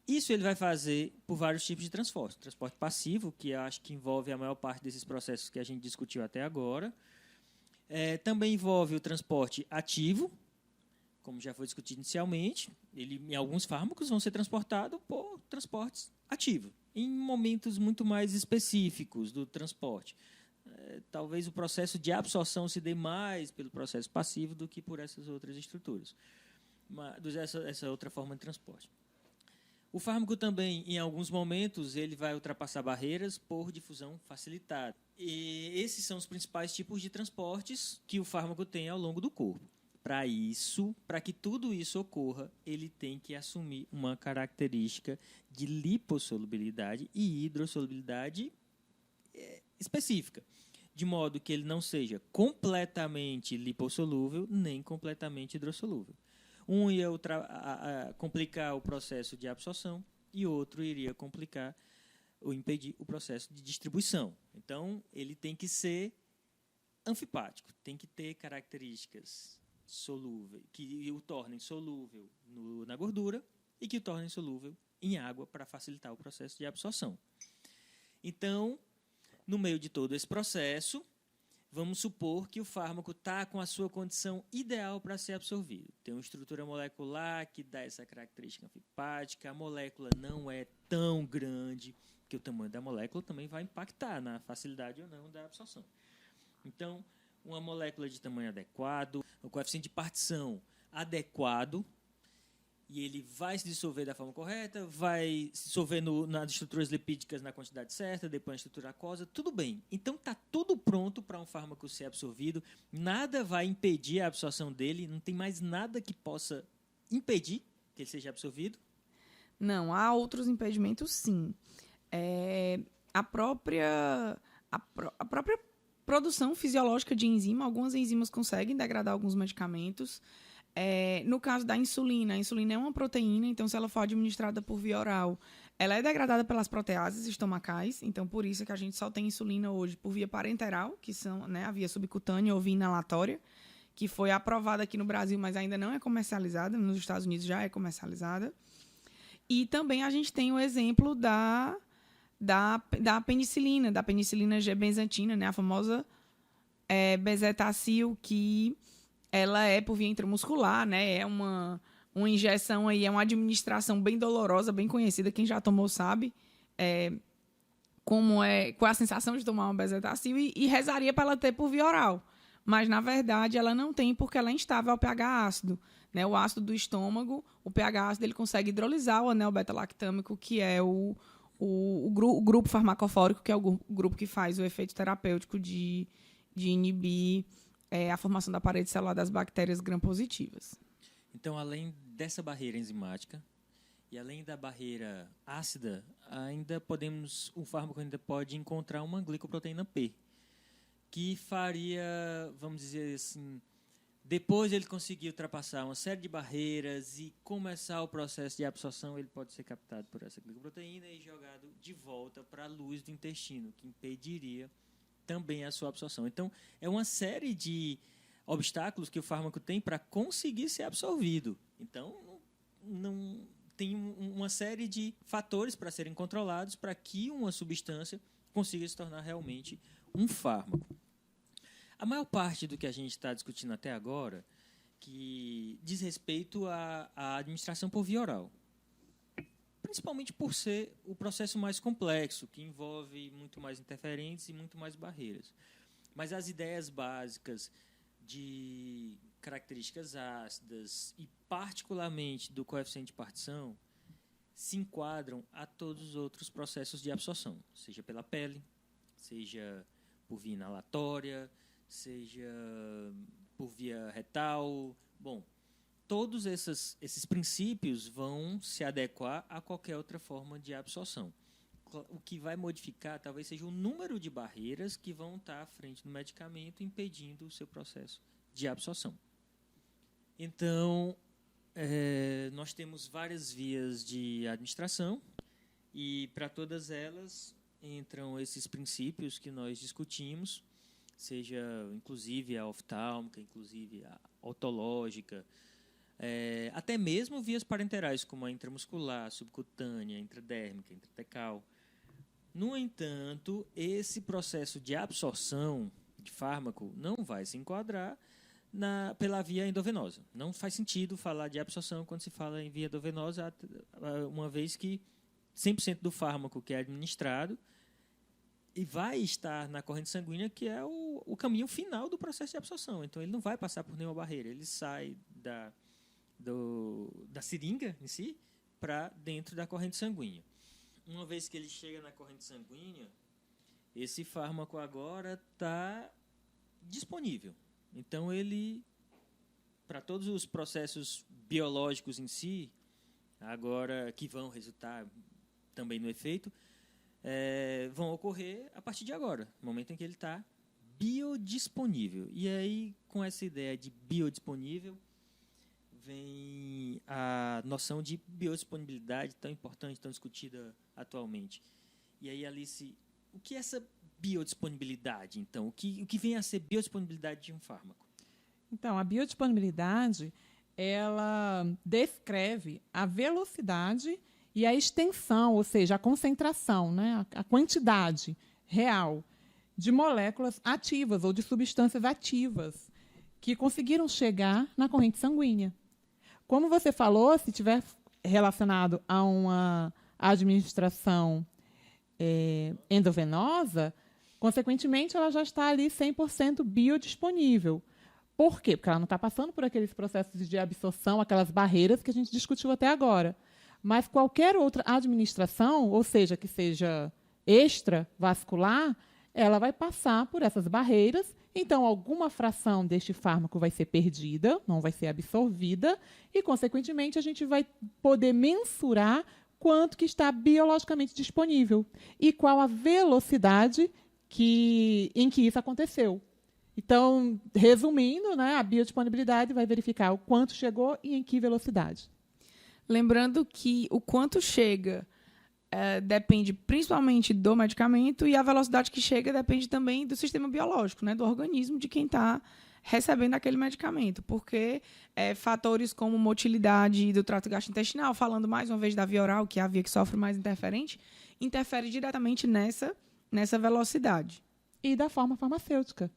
Isso ele vai fazer por vários tipos de transporte. Transporte passivo, que eu acho que envolve a maior parte desses processos que a gente discutiu até agora. Também envolve o transporte ativo, como já foi discutido inicialmente. Em alguns fármacos vão ser transportados por transportes ativos, em momentos muito mais específicos do transporte. Talvez o processo de absorção se dê mais pelo processo passivo do que por essas outras estruturas, essa outra forma de transporte. O fármaco também, em alguns momentos, ele vai ultrapassar barreiras por difusão facilitada. E esses são os principais tipos de transportes que o fármaco tem ao longo do corpo. Para que tudo isso ocorra, ele tem que assumir uma característica de lipossolubilidade e hidrossolubilidade específica, de modo que ele não seja completamente lipossolúvel nem completamente hidrossolúvel. Um ia complicar o processo de absorção e outro iria complicar ou impedir o processo de distribuição. Então, ele tem que ser anfipático, tem que ter características solúveis, que o tornem solúvel na gordura e que o tornem solúvel em água para facilitar o processo de absorção. Então, no meio de todo esse processo, vamos supor que o fármaco está com a sua condição ideal para ser absorvido. Tem uma estrutura molecular que dá essa característica anfipática, a molécula não é tão grande, porque o tamanho da molécula também vai impactar na facilidade ou não da absorção. Então, uma molécula de tamanho adequado, o coeficiente de partição adequado, e ele vai se dissolver da forma correta, vai se dissolver nas estruturas lipídicas na quantidade certa, depois na estrutura aquosa, tudo bem. Então está tudo pronto para um fármaco ser absorvido, nada vai impedir a absorção dele, não tem mais nada que possa impedir que ele seja absorvido? Não, há outros impedimentos, sim. A própria produção fisiológica de enzima, algumas enzimas conseguem degradar alguns medicamentos. No caso da insulina, a insulina é uma proteína, então se ela for administrada por via oral, ela é degradada pelas proteases estomacais, então por isso é que a gente só tem insulina hoje por via parenteral, que são, né, a via subcutânea ou via inalatória, que foi aprovada aqui no Brasil, mas ainda não é comercializada, nos Estados Unidos já é comercializada. E também a gente tem o exemplo da penicilina G-benzatina, né, a famosa bezetacil, que ela é por via intramuscular, né? É uma injeção aí, é uma administração bem dolorosa, bem conhecida, quem já tomou sabe qual é a sensação de tomar uma bezetacil e rezaria para ela ter por via oral. Mas, na verdade, ela não tem porque ela é instável ao pH ácido. Né? O ácido do estômago, o pH ácido, ele consegue hidrolisar o anel beta-lactâmico, que é o grupo farmacofórico, que é o grupo que faz o efeito terapêutico de inibir a formação da parede celular das bactérias gram-positivas. Então, além dessa barreira enzimática e além da barreira ácida, o fármaco ainda pode encontrar uma glicoproteína P, que faria, vamos dizer assim, depois ele conseguir ultrapassar uma série de barreiras e começar o processo de absorção, ele pode ser captado por essa glicoproteína e jogado de volta para a luz do intestino, que impediria também a sua absorção. Então, é uma série de obstáculos que o fármaco tem para conseguir ser absorvido. Então, não tem uma série de fatores para serem controlados para que uma substância consiga se tornar realmente um fármaco. A maior parte do que a gente está discutindo até agora que diz respeito à administração por via oral, principalmente por ser o processo mais complexo, que envolve muito mais interferentes e muito mais barreiras. Mas as ideias básicas de características ácidas e, particularmente, do coeficiente de partição, se enquadram a todos os outros processos de absorção, seja pela pele, seja por via inalatória, seja por via retal. Bom, todos esses princípios vão se adequar a qualquer outra forma de absorção. O que vai modificar talvez seja o número de barreiras que vão estar à frente do medicamento, impedindo o seu processo de absorção. Então, nós temos várias vias de administração e, para todas elas, entram esses princípios que nós discutimos, seja, inclusive, a oftálmica, inclusive a otológica, até mesmo vias parenterais, como a intramuscular, subcutânea, intradérmica, intratecal. No entanto, esse processo de absorção de fármaco não vai se enquadrar pela via endovenosa. Não faz sentido falar de absorção quando se fala em via endovenosa, uma vez que 100% do fármaco que é administrado e vai estar na corrente sanguínea, que é o caminho final do processo de absorção. Então, ele não vai passar por nenhuma barreira. Ele sai da seringa em si para dentro da corrente sanguínea. Uma vez que ele chega na corrente sanguínea, esse fármaco agora está disponível. Então, ele, para todos os processos biológicos em si, agora que vão resultar também no efeito, vão ocorrer a partir de agora, no momento em que ele está biodisponível. E aí, com essa ideia de biodisponível, vem a noção de biodisponibilidade tão importante, tão discutida atualmente. E aí, Alice, o que é essa biodisponibilidade, então? O que vem a ser biodisponibilidade de um fármaco? Então, a biodisponibilidade, ela descreve a velocidade e a extensão, ou seja, a concentração, né, a quantidade real de moléculas ativas ou de substâncias ativas que conseguiram chegar na corrente sanguínea. Como você falou, se estiver relacionado a uma administração endovenosa, consequentemente, ela já está ali 100% biodisponível. Por quê? Porque ela não está passando por aqueles processos de absorção, aquelas barreiras que a gente discutiu até agora. Mas qualquer outra administração, ou seja, que seja extravascular, ela vai passar por essas barreiras. Então, alguma fração deste fármaco vai ser perdida, não vai ser absorvida, e, consequentemente, a gente vai poder mensurar quanto que está biologicamente disponível e qual a velocidade em que isso aconteceu. Então, resumindo, né, a biodisponibilidade vai verificar o quanto chegou e em que velocidade. Lembrando que o quanto chega depende principalmente do medicamento e a velocidade que chega depende também do sistema biológico, né, do organismo de quem está recebendo aquele medicamento, porque fatores como motilidade do trato gastrointestinal, falando mais uma vez da via oral, que é a via que sofre mais interferente, interfere diretamente nessa velocidade. E da forma farmacêutica.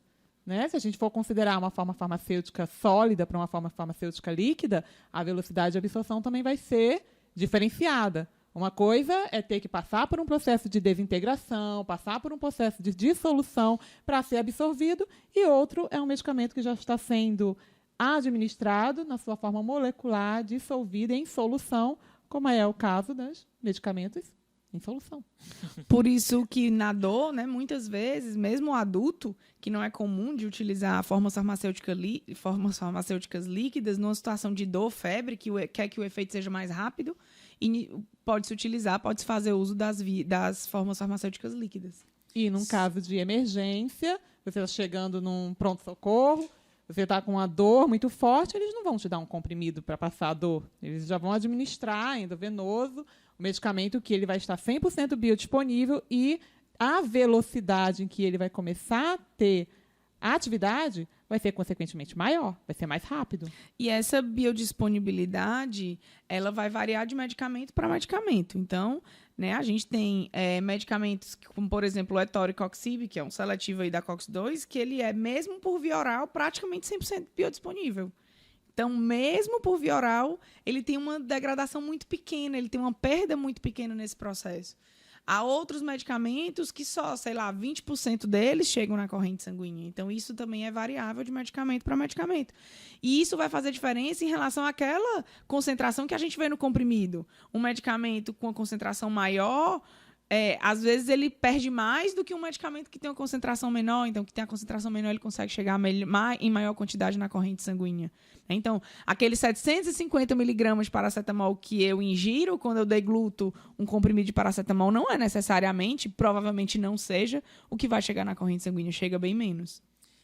Né? Se a gente for considerar uma forma farmacêutica sólida para uma forma farmacêutica líquida, a velocidade de absorção também vai ser diferenciada. Uma coisa é ter que passar por um processo de desintegração, passar por um processo de dissolução para ser absorvido, e outro é um medicamento que já está sendo administrado na sua forma molecular, dissolvida em solução, como é o caso dos medicamentos em solução. Por isso que na dor, né, muitas vezes, mesmo o adulto, que não é comum de utilizar formas farmacêuticas líquidas, numa situação de dor, febre, que quer que o efeito seja mais rápido, e pode-se fazer uso das formas farmacêuticas líquidas. E num caso de emergência, você está chegando num pronto-socorro, você está com uma dor muito forte, eles não vão te dar um comprimido para passar a dor. Eles já vão administrar endovenoso o medicamento que ele vai estar 100% biodisponível e a velocidade em que ele vai começar a ter a atividade vai ser, consequentemente, maior, vai ser mais rápido. E essa biodisponibilidade, ela vai variar de medicamento para medicamento. Então, né, a gente tem medicamentos, como, por exemplo, o Etoricoxib, que é um seletivo aí da COX-2, que ele é, mesmo por via oral, praticamente 100% biodisponível. Então, mesmo por via oral, ele tem uma degradação muito pequena, ele tem uma perda muito pequena nesse processo. Há outros medicamentos que só, sei lá, 20% deles chegam na corrente sanguínea. Então, isso também é variável de medicamento para medicamento. E isso vai fazer diferença em relação àquela concentração que a gente vê no comprimido. Um medicamento com uma concentração maior, às vezes ele perde mais do que um medicamento que tem uma concentração menor. Então, que tem a concentração menor, ele consegue chegar em maior quantidade na corrente sanguínea. Então, aqueles 750 miligramas de paracetamol que eu ingiro quando eu degluto um comprimido de paracetamol não é necessariamente, provavelmente não seja, o que vai chegar na corrente sanguínea. Chega bem menos.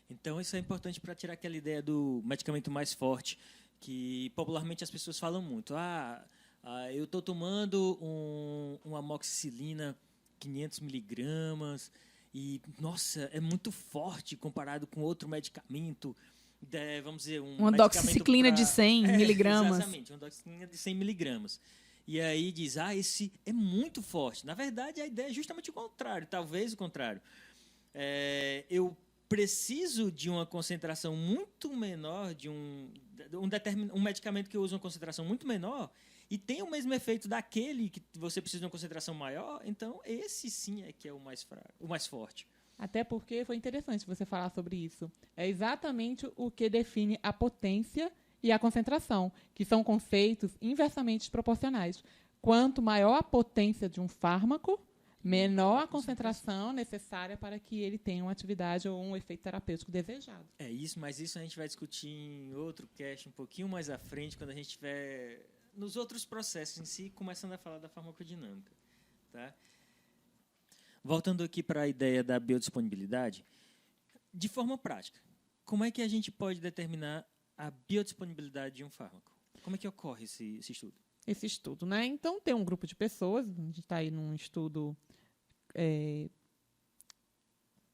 Então, isso é importante para tirar aquela ideia do medicamento mais forte, que popularmente as pessoas falam muito. Eu estou tomando uma amoxicilina 500 miligramas e, nossa, é muito forte comparado com outro medicamento. Vamos dizer, uma doxiciclina de 100 miligramas. Exatamente, uma doxiciclina de 100 miligramas. E aí diz, esse é muito forte. Na verdade, a ideia é justamente o contrário, talvez o contrário. Eu preciso de uma concentração muito menor, de um medicamento que usa uma concentração muito menor e tem o mesmo efeito daquele que você precisa de uma concentração maior, então esse sim é que é o mais fraco, o mais forte. Até porque foi interessante você falar sobre isso. É exatamente o que define a potência e a concentração, que são conceitos inversamente proporcionais. Quanto maior a potência de um fármaco, menor a concentração necessária para que ele tenha uma atividade ou um efeito terapêutico desejado. Mas isso a gente vai discutir em outro cast um pouquinho mais à frente, quando a gente estiver nos outros processos em si, começando a falar da farmacodinâmica. Tá? Voltando aqui para a ideia da biodisponibilidade, de forma prática, como é que a gente pode determinar a biodisponibilidade de um fármaco? Como é que ocorre esse estudo? Esse estudo, né? Então, tem um grupo de pessoas, a gente está aí num estudo...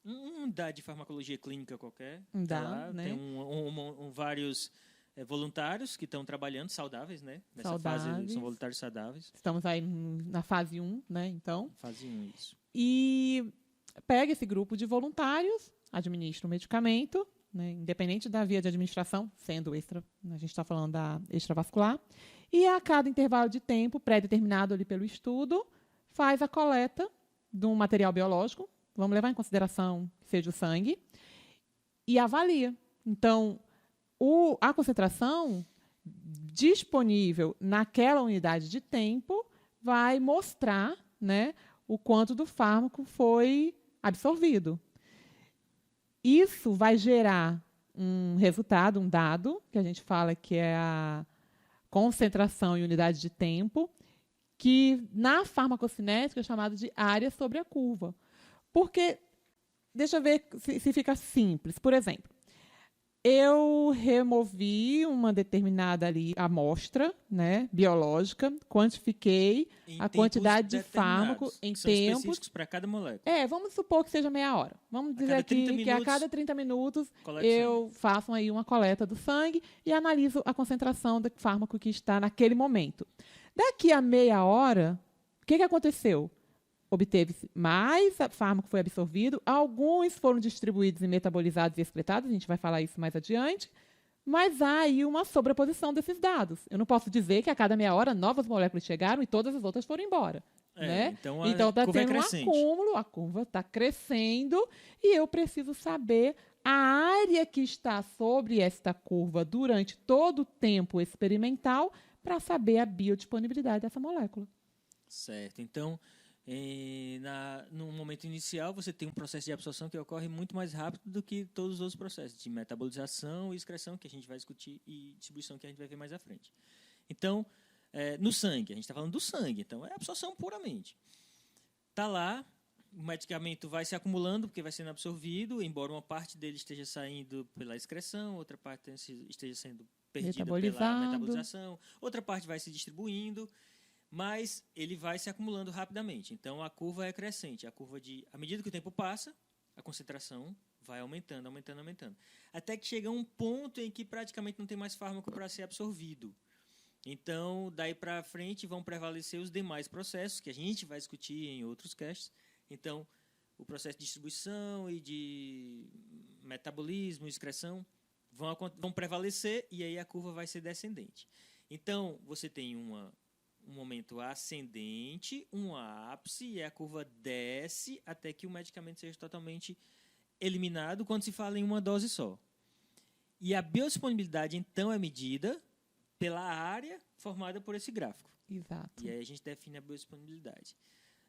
Uma unidade de farmacologia clínica qualquer. Né? Tem vários voluntários que estão trabalhando, saudáveis, né? Nessa saudáveis. Fase, são voluntários saudáveis. Estamos aí na fase 1, né? Então. Fase 1, isso. E pega esse grupo de voluntários, administra o medicamento, né? Independente da via de administração, sendo extra, a gente está falando da extravascular, e a cada intervalo de tempo, pré-determinado ali pelo estudo, faz a coleta de um material biológico, vamos levar em consideração que seja o sangue, e avalia. Então, a concentração disponível naquela unidade de tempo vai mostrar, né, o quanto do fármaco foi absorvido. Isso vai gerar um resultado, um dado, que a gente fala que é a concentração em unidade de tempo, que na farmacocinética é chamado de área sobre a curva. Porque, deixa eu ver se fica simples. Por exemplo, eu removi uma determinada amostra, né, biológica, quantifiquei a quantidade de fármaco em tempos específicos para cada molécula. Vamos supor que seja meia hora. Vamos dizer aqui que a cada 30 minutos eu faço aí uma coleta do sangue e analiso a concentração do fármaco que está naquele momento. Daqui a meia hora, o que aconteceu? Obteve-se mais fármaco foi absorvido, alguns foram distribuídos e metabolizados e excretados, a gente vai falar isso mais adiante, mas há aí uma sobreposição desses dados. Eu não posso dizer que a cada meia hora novas moléculas chegaram e todas as outras foram embora. Né? Então está tendo um acúmulo, a curva está crescendo e eu preciso saber a área que está sobre esta curva durante todo o tempo experimental para saber a biodisponibilidade dessa molécula. Certo. Então, no momento inicial, você tem um processo de absorção que ocorre muito mais rápido do que todos os outros processos de metabolização e excreção, que a gente vai discutir, e distribuição, que a gente vai ver mais à frente. Então, no sangue, a gente está falando do sangue, então é absorção puramente. Está lá, o medicamento vai se acumulando, porque vai sendo absorvido, embora uma parte dele esteja saindo pela excreção, outra parte esteja sendo perdida pela metabolização, outra parte vai se distribuindo, mas ele vai se acumulando rapidamente. Então, a curva é crescente. À medida que o tempo passa, a concentração vai aumentando, aumentando, aumentando. Até que chega um ponto em que praticamente não tem mais fármaco para ser absorvido. Então, daí para frente, vão prevalecer os demais processos, que a gente vai discutir em outros casts. Então, o processo de distribuição e de metabolismo, excreção, vão prevalecer e aí a curva vai ser descendente. Então, você tem um momento ascendente, um ápice, e a curva desce até que o medicamento seja totalmente eliminado quando se fala em uma dose só. E a biodisponibilidade, então, é medida pela área formada por esse gráfico. Exato. E aí a gente define a biodisponibilidade.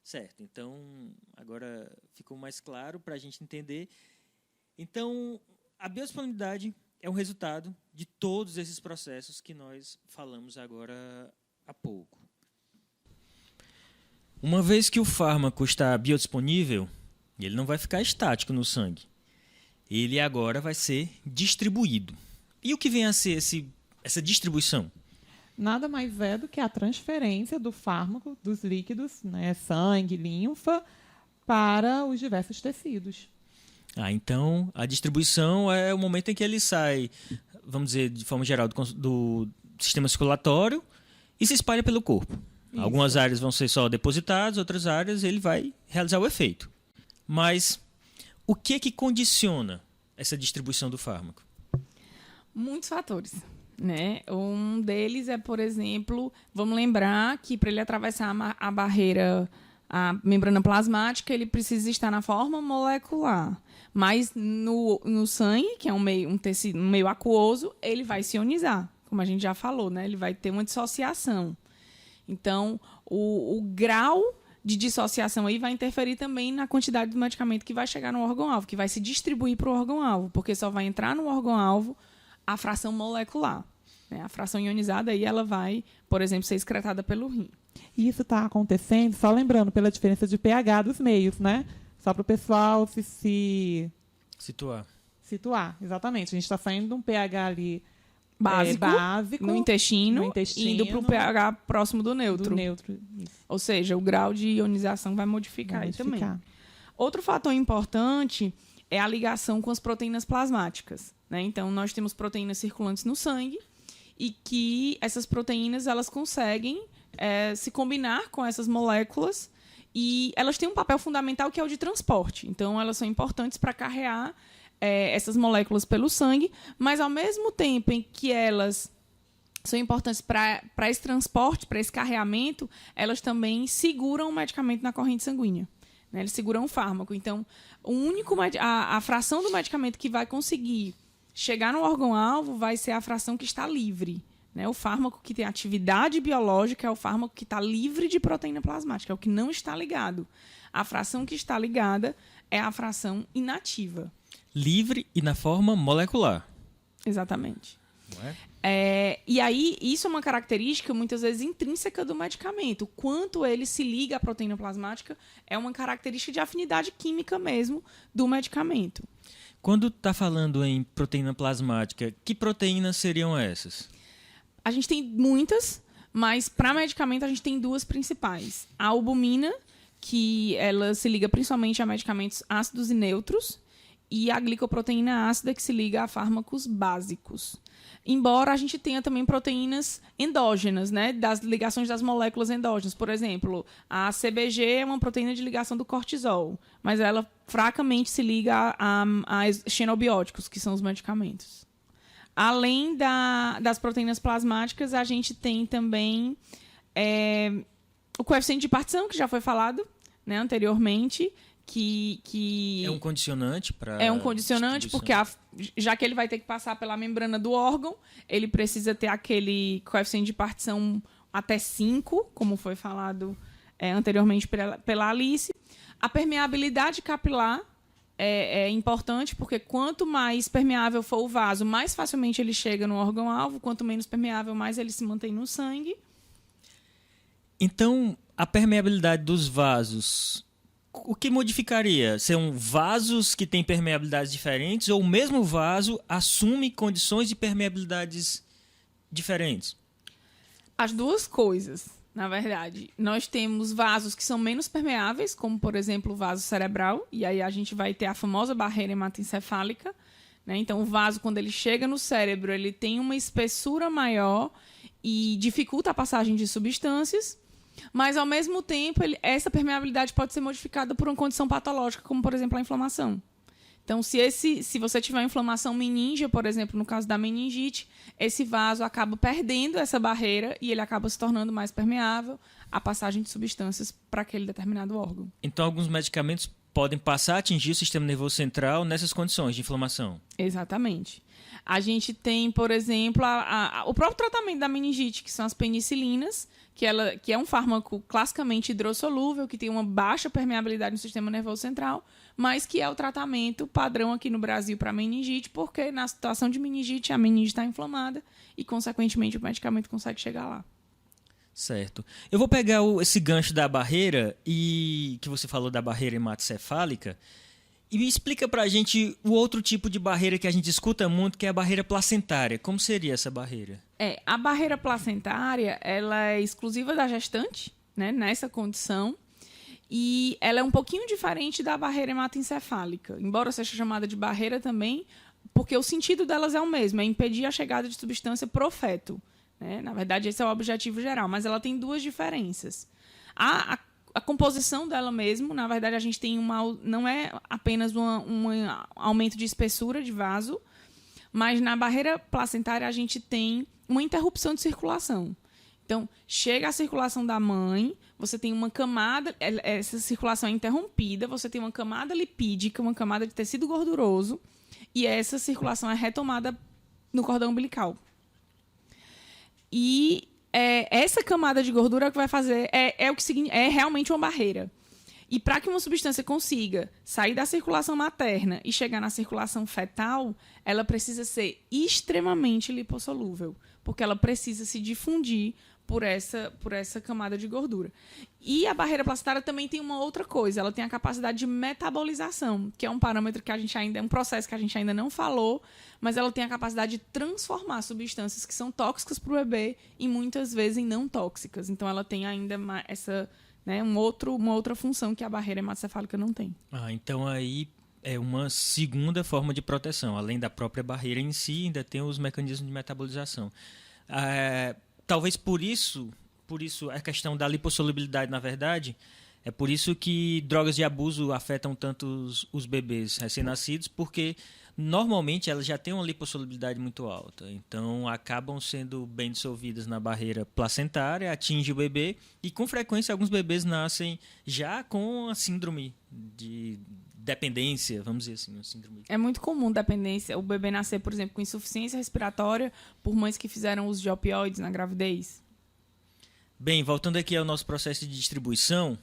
Certo, então agora ficou mais claro para a gente entender. Então, a biodisponibilidade é um resultado de todos esses processos que nós falamos agora há pouco. Uma vez que o fármaco está biodisponível, ele não vai ficar estático no sangue. Ele agora vai ser distribuído. E o que vem a ser essa distribuição? Nada mais é do que a transferência do fármaco, dos líquidos, né, sangue, linfa, para os diversos tecidos. Então, a distribuição é o momento em que ele sai, vamos dizer, de forma geral, do sistema circulatório e se espalha pelo corpo. Isso. Algumas áreas vão ser só depositadas, outras áreas ele vai realizar o efeito. Mas o que condiciona essa distribuição do fármaco? Muitos fatores. Né? Um deles é, por exemplo, vamos lembrar que para ele atravessar a barreira, a membrana plasmática, ele precisa estar na forma molecular. Mas no sangue, que é um tecido, um meio aquoso, ele vai se ionizar, como a gente já falou, né? Ele vai ter uma dissociação. Então, o grau de dissociação aí vai interferir também na quantidade do medicamento que vai chegar no órgão-alvo, que vai se distribuir para o órgão-alvo, porque só vai entrar no órgão-alvo a fração molecular. Né? A fração ionizada aí ela vai, por exemplo, ser excretada pelo rim. E isso está acontecendo, só lembrando, pela diferença de pH dos meios, né? Só para o pessoal se situar. Exatamente. A gente está saindo de um pH ali básico no intestino, indo para o pH próximo do neutro. Isso. Ou seja, o grau de ionização vai modificar aí também. Outro fator importante é a ligação com as proteínas plasmáticas. Né? Então, nós temos proteínas circulantes no sangue e que essas proteínas elas conseguem se combinar com essas moléculas e elas têm um papel fundamental que é o de transporte. Então, elas são importantes para carregar essas moléculas pelo sangue, mas, ao mesmo tempo em que elas são importantes para esse transporte, para esse carreamento, elas também seguram o medicamento na corrente sanguínea. Né? Eles seguram o fármaco. Então, a fração do medicamento que vai conseguir chegar no órgão-alvo vai ser a fração que está livre. Né? O fármaco que tem atividade biológica é o fármaco que está livre de proteína plasmática, é o que não está ligado. A fração que está ligada é a fração inativa. Livre e na forma molecular. Exatamente. Não é? E aí, isso é uma característica muitas vezes intrínseca do medicamento. O quanto ele se liga à proteína plasmática é uma característica de afinidade química mesmo do medicamento. Quando está falando em proteína plasmática, que proteínas seriam essas? A gente tem muitas, mas para medicamento a gente tem duas principais. A albumina, que ela se liga principalmente a medicamentos ácidos e neutros, e a glicoproteína ácida, que se liga a fármacos básicos. Embora a gente tenha também proteínas endógenas, né, das ligações das moléculas endógenas. Por exemplo, a CBG é uma proteína de ligação do cortisol, mas ela fracamente se liga a xenobióticos, que são os medicamentos. Além das proteínas plasmáticas, a gente tem também o coeficiente de partição, que já foi falado, né, anteriormente, que é um condicionante para é um condicionante porque já que ele vai ter que passar pela membrana do órgão, ele precisa ter aquele coeficiente de partição até 5, como foi falado anteriormente pela Alice. A permeabilidade capilar é importante porque quanto mais permeável for o vaso, mais facilmente ele chega no órgão-alvo, quanto menos permeável, mais ele se mantém no sangue. Então, a permeabilidade dos vasos o que modificaria? São vasos que têm permeabilidades diferentes ou o mesmo vaso assume condições de permeabilidades diferentes? As duas coisas, na verdade. Nós temos vasos que são menos permeáveis, como, por exemplo, o vaso cerebral, e aí a gente vai ter a famosa barreira hematoencefálica, né? Então, o vaso, quando ele chega no cérebro, ele tem uma espessura maior e dificulta a passagem de substâncias, mas, ao mesmo tempo, essa permeabilidade pode ser modificada por uma condição patológica, como, por exemplo, a inflamação. Então, se você tiver uma inflamação meníngea, por exemplo, no caso da meningite, esse vaso acaba perdendo essa barreira e ele acaba se tornando mais permeável à passagem de substâncias para aquele determinado órgão. Então, alguns medicamentos podem passar a atingir o sistema nervoso central nessas condições de inflamação. Exatamente. A gente tem, por exemplo, o próprio tratamento da meningite, que são as penicilinas, que é um fármaco classicamente hidrossolúvel, que tem uma baixa permeabilidade no sistema nervoso central, mas que é o tratamento padrão aqui no Brasil para meningite, porque na situação de meningite, a meningite está inflamada e, consequentemente, o medicamento consegue chegar lá. Certo. Eu vou pegar esse gancho da barreira, e que você falou da barreira hematocefálica, e me explica pra gente o outro tipo de barreira que a gente escuta muito, que é a barreira placentária. Como seria essa barreira? A barreira placentária, ela é exclusiva da gestante, né, nessa condição, e ela é um pouquinho diferente da barreira hematoencefálica, embora seja chamada de barreira também, porque o sentido delas é o mesmo, é impedir a chegada de substância pro feto, né? Na verdade, esse é o objetivo geral, mas ela tem duas diferenças. A composição dela mesmo, na verdade, a gente tem não é apenas um aumento de espessura de vaso, mas na barreira placentária a gente tem uma interrupção de circulação. Então, chega a circulação da mãe, você tem uma camada, essa circulação é interrompida, você tem uma camada lipídica, uma camada de tecido gorduroso, e essa circulação é retomada no cordão umbilical. E essa camada de gordura que vai fazer o que é realmente uma barreira. E para que uma substância consiga sair da circulação materna e chegar na circulação fetal, ela precisa ser extremamente lipossolúvel, porque ela precisa se difundir por essa camada de gordura. E a barreira placentária também tem uma outra coisa, ela tem a capacidade de metabolização, que é um parâmetro que é um processo que a gente ainda não falou, mas ela tem a capacidade de transformar substâncias que são tóxicas para o bebê e muitas vezes em não tóxicas. Então ela tem ainda essa, né, uma outra função que a barreira hematocefálica não tem. Então aí é uma segunda forma de proteção. Além da própria barreira em si, ainda tem os mecanismos de metabolização. Talvez por isso a questão da lipossolubilidade, na verdade, é por isso que drogas de abuso afetam tanto os bebês recém-nascidos, porque normalmente elas já têm uma lipossolubilidade muito alta. Então, acabam sendo bem dissolvidas na barreira placentária, atinge o bebê e, com frequência, alguns bebês nascem já com a síndrome de dependência, vamos dizer assim, uma síndrome. É muito comum dependência, o bebê nascer, por exemplo, com insuficiência respiratória por mães que fizeram uso de opioides na gravidez. Bem, voltando aqui ao nosso processo de distribuição,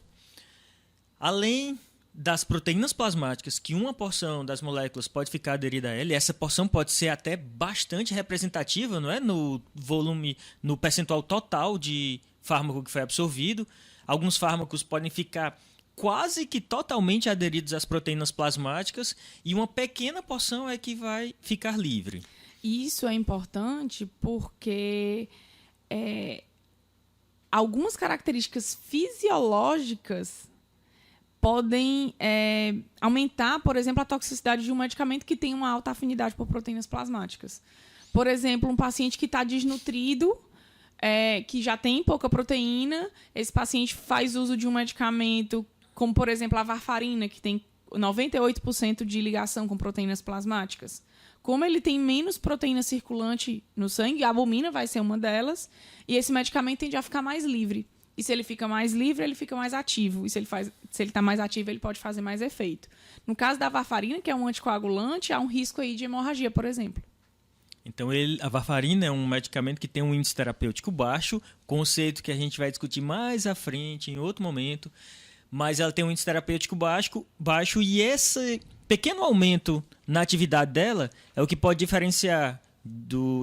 além das proteínas plasmáticas, que uma porção das moléculas pode ficar aderida a ela, e essa porção pode ser até bastante representativa, não é? No volume, no percentual total de fármaco que foi absorvido. Alguns fármacos podem ficar quase que totalmente aderidos às proteínas plasmáticas e uma pequena porção é que vai ficar livre. Isso é importante porque algumas características fisiológicas podem aumentar, por exemplo, a toxicidade de um medicamento que tem uma alta afinidade por proteínas plasmáticas. Por exemplo, um paciente que está desnutrido, que já tem pouca proteína, esse paciente faz uso de um medicamento como, por exemplo, a varfarina, que tem 98% de ligação com proteínas plasmáticas. Como ele tem menos proteína circulante no sangue, a albumina vai ser uma delas, e esse medicamento tende a ficar mais livre. E se ele fica mais livre, ele fica mais ativo. E se ele está mais ativo, ele pode fazer mais efeito. No caso da varfarina, que é um anticoagulante, há um risco aí de hemorragia, por exemplo. Então, a varfarina é um medicamento que tem um índice terapêutico baixo, conceito que a gente vai discutir mais à frente, em outro momento, mas ela tem um índice terapêutico baixo e esse pequeno aumento na atividade dela é o que pode diferenciar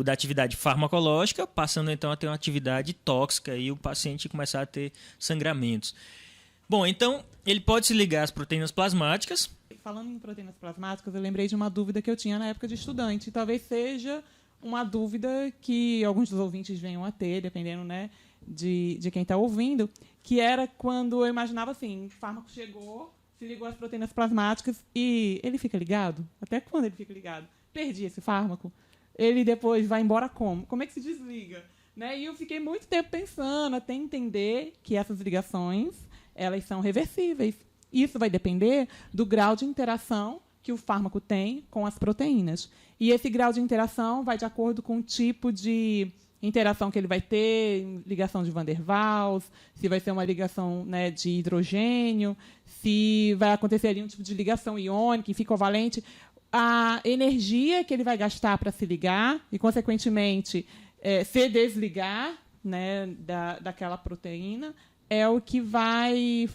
da atividade farmacológica, passando então a ter uma atividade tóxica e o paciente começar a ter sangramentos. Bom, então ele pode se ligar às proteínas plasmáticas. Falando em proteínas plasmáticas, eu lembrei de uma dúvida que eu tinha na época de estudante. Talvez seja uma dúvida que alguns dos ouvintes venham a ter, dependendo, né, de quem está ouvindo, que era quando eu imaginava assim, o fármaco chegou, se ligou às proteínas plasmáticas e ele fica ligado? Até quando ele fica ligado? Perdi esse fármaco? Ele depois vai embora como? Como é que se desliga? Né? E eu fiquei muito tempo pensando até entender que essas ligações elas são reversíveis. Isso vai depender do grau de interação que o fármaco tem com as proteínas. E esse grau de interação vai de acordo com o tipo de interação que ele vai ter, ligação de Van der Waals, se vai ser uma ligação, né, de hidrogênio, se vai acontecer ali um tipo de ligação iônica, enfim, covalente. A energia que ele vai gastar para se ligar e, consequentemente, se desligar, né, daquela proteína é o que vai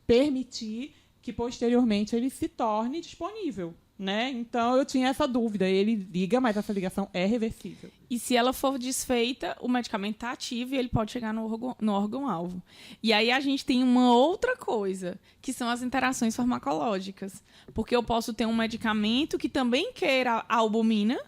permitir que, posteriormente, ele se torne disponível. Né? Então, eu tinha essa dúvida. Ele liga, mas essa ligação é reversível. E se ela for desfeita, o medicamento está ativo e ele pode chegar no órgão-alvo. E aí a gente tem uma outra coisa, que são as interações farmacológicas. Porque eu posso ter um medicamento que também queira a albumina,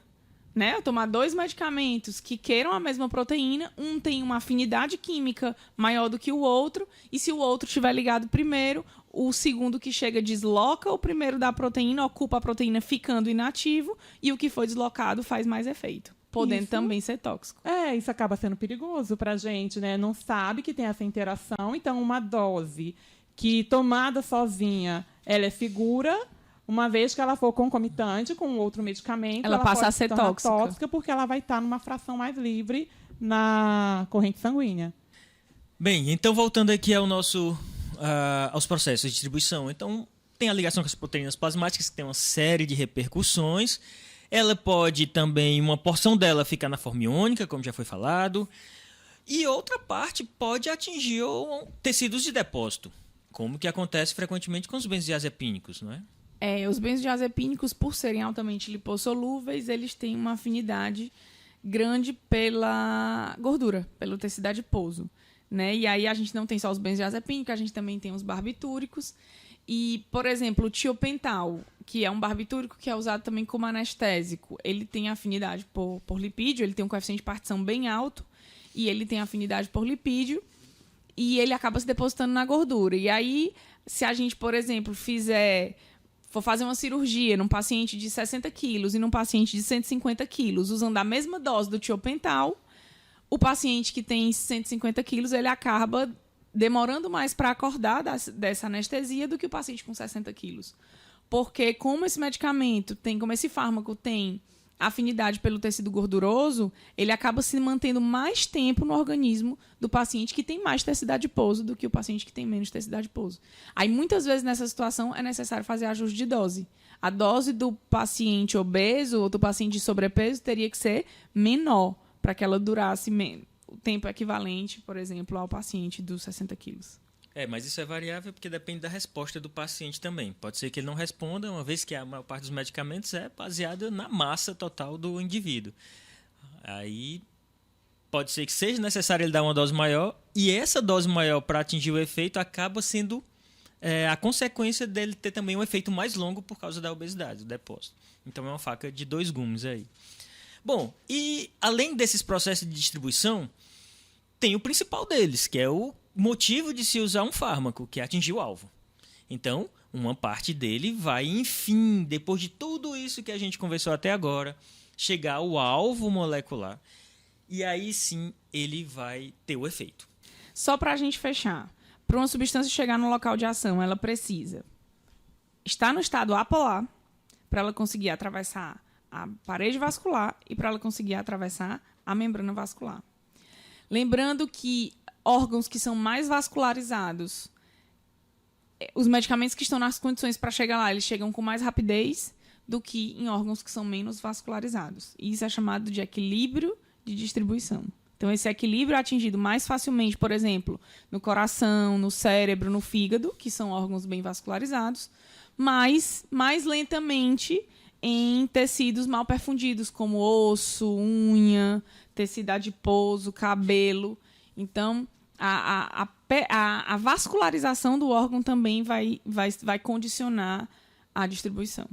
né? Eu tomar 2 medicamentos que queiram a mesma proteína, um tem uma afinidade química maior do que o outro, e se o outro estiver ligado primeiro, o segundo que chega desloca o primeiro da proteína, ocupa a proteína ficando inativo, e o que foi deslocado faz mais efeito, podendo também ser tóxico. Isso acaba sendo perigoso para a gente, né? Não sabe que tem essa interação, então uma dose que tomada sozinha, ela é segura. Uma vez que ela for concomitante com outro medicamento, ela passa pode a ser se tornar tóxica, porque ela vai estar numa fração mais livre na corrente sanguínea. Bem, então voltando aqui aos processos de distribuição. Então, tem a ligação com as proteínas plasmáticas, que tem uma série de repercussões. Ela pode também, uma porção dela ficar na forma iônica, como já foi falado. E outra parte pode atingir tecidos de depósito, como que acontece frequentemente com os benzodiazepínicos, não é? Os benzodiazepínicos, por serem altamente lipossolúveis, eles têm uma afinidade grande pela gordura, pelo tecido adiposo, né? E aí a gente não tem só os benzodiazepínicos, a gente também tem os barbitúricos. E, por exemplo, o tiopental, que é um barbitúrico que é usado também como anestésico, ele tem afinidade por lipídio, ele tem um coeficiente de partição bem alto, e ele tem afinidade por lipídio, e ele acaba se depositando na gordura. E aí, se a gente, por exemplo, for fazer uma cirurgia num paciente de 60 quilos e num paciente de 150 quilos, usando a mesma dose do tiopental, o paciente que tem 150 quilos, ele acaba demorando mais para acordar dessa anestesia do que o paciente com 60 quilos. Porque como esse fármaco tem afinidade pelo tecido gorduroso, ele acaba se mantendo mais tempo no organismo do paciente que tem mais tecido adiposo do que o paciente que tem menos tecido adiposo. Aí, muitas vezes, nessa situação, é necessário fazer ajuste de dose. A dose do paciente obeso ou do paciente de sobrepeso teria que ser menor para que ela durasse o tempo equivalente, por exemplo, ao paciente dos 60 quilos. Mas isso é variável porque depende da resposta do paciente também. Pode ser que ele não responda, uma vez que a maior parte dos medicamentos é baseada na massa total do indivíduo. Aí pode ser que seja necessário ele dar uma dose maior, e essa dose maior para atingir o efeito acaba sendo a consequência dele ter também um efeito mais longo por causa da obesidade, do depósito. Então é uma faca de 2 gumes aí. Bom, e além desses processos de distribuição, tem o principal deles, que é o motivo de se usar um fármaco, que é atingir o alvo. Então, uma parte dele vai, enfim, depois de tudo isso que a gente conversou até agora, chegar ao alvo molecular. E aí sim ele vai ter o efeito. Só para a gente fechar, para uma substância chegar no local de ação, ela precisa estar no estado apolar para ela conseguir atravessar a parede vascular e para ela conseguir atravessar a membrana vascular. Lembrando que órgãos que são mais vascularizados, os medicamentos que estão nas condições para chegar lá, eles chegam com mais rapidez do que em órgãos que são menos vascularizados. E isso é chamado de equilíbrio de distribuição. Então, esse equilíbrio é atingido mais facilmente, por exemplo, no coração, no cérebro, no fígado, que são órgãos bem vascularizados, mas mais lentamente em tecidos mal perfundidos, como osso, unha, tecido adiposo, cabelo. Então, a vascularização do órgão também vai condicionar a distribuição.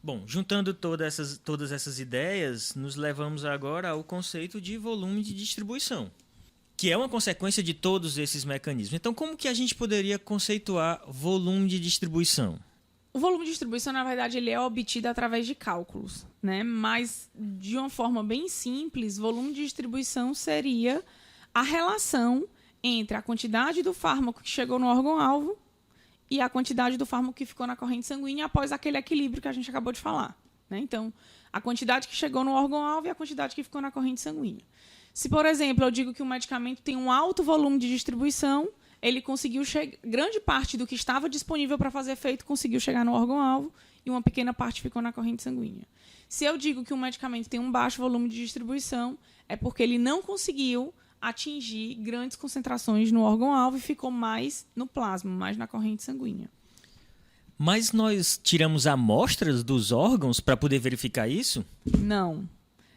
Bom, juntando todas essas ideias, nos levamos agora ao conceito de volume de distribuição, que é uma consequência de todos esses mecanismos. Então, como que a gente poderia conceituar volume de distribuição? O volume de distribuição, na verdade, ele é obtido através de cálculos, né? Mas, de uma forma bem simples, volume de distribuição seria a relação entre a quantidade do fármaco que chegou no órgão-alvo e a quantidade do fármaco que ficou na corrente sanguínea após aquele equilíbrio que a gente acabou de falar, né? Então, a quantidade que chegou no órgão-alvo e a quantidade que ficou na corrente sanguínea. Se, por exemplo, eu digo que o medicamento tem um alto volume de distribuição, ele conseguiu grande parte do que estava disponível para fazer efeito conseguiu chegar no órgão-alvo e uma pequena parte ficou na corrente sanguínea. Se eu digo que um medicamento tem um baixo volume de distribuição, é porque ele não conseguiu atingir grandes concentrações no órgão-alvo e ficou mais no plasma, mais na corrente sanguínea. Mas nós tiramos amostras dos órgãos para poder verificar isso? Não.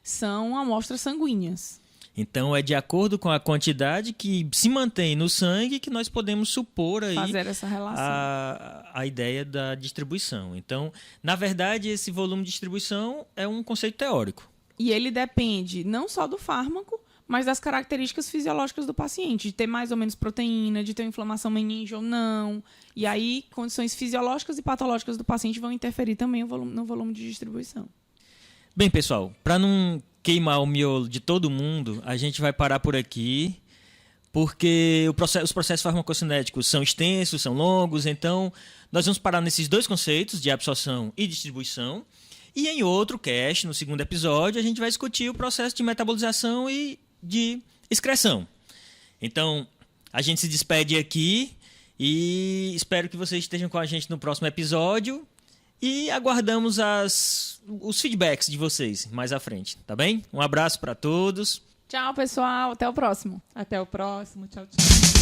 São amostras sanguíneas. Então, é de acordo com a quantidade que se mantém no sangue que nós podemos supor aí Fazer essa relação. a ideia da distribuição. Então, na verdade, esse volume de distribuição é um conceito teórico. E ele depende não só do fármaco, mas das características fisiológicas do paciente, de ter mais ou menos proteína, de ter uma inflamação meninge ou não. E aí, condições fisiológicas e patológicas do paciente vão interferir também no volume de distribuição. Bem, pessoal, para não queimar o miolo de todo mundo, a gente vai parar por aqui, porque os processos farmacocinéticos são extensos, são longos, então nós vamos parar nesses dois conceitos de absorção e distribuição. E em outro cast, no segundo episódio, a gente vai discutir o processo de metabolização e de excreção. Então, a gente se despede aqui e espero que vocês estejam com a gente no próximo episódio e aguardamos os feedbacks de vocês mais à frente, tá bem? Um abraço para todos. Tchau, pessoal. Até o próximo. Até o próximo. Tchau, tchau.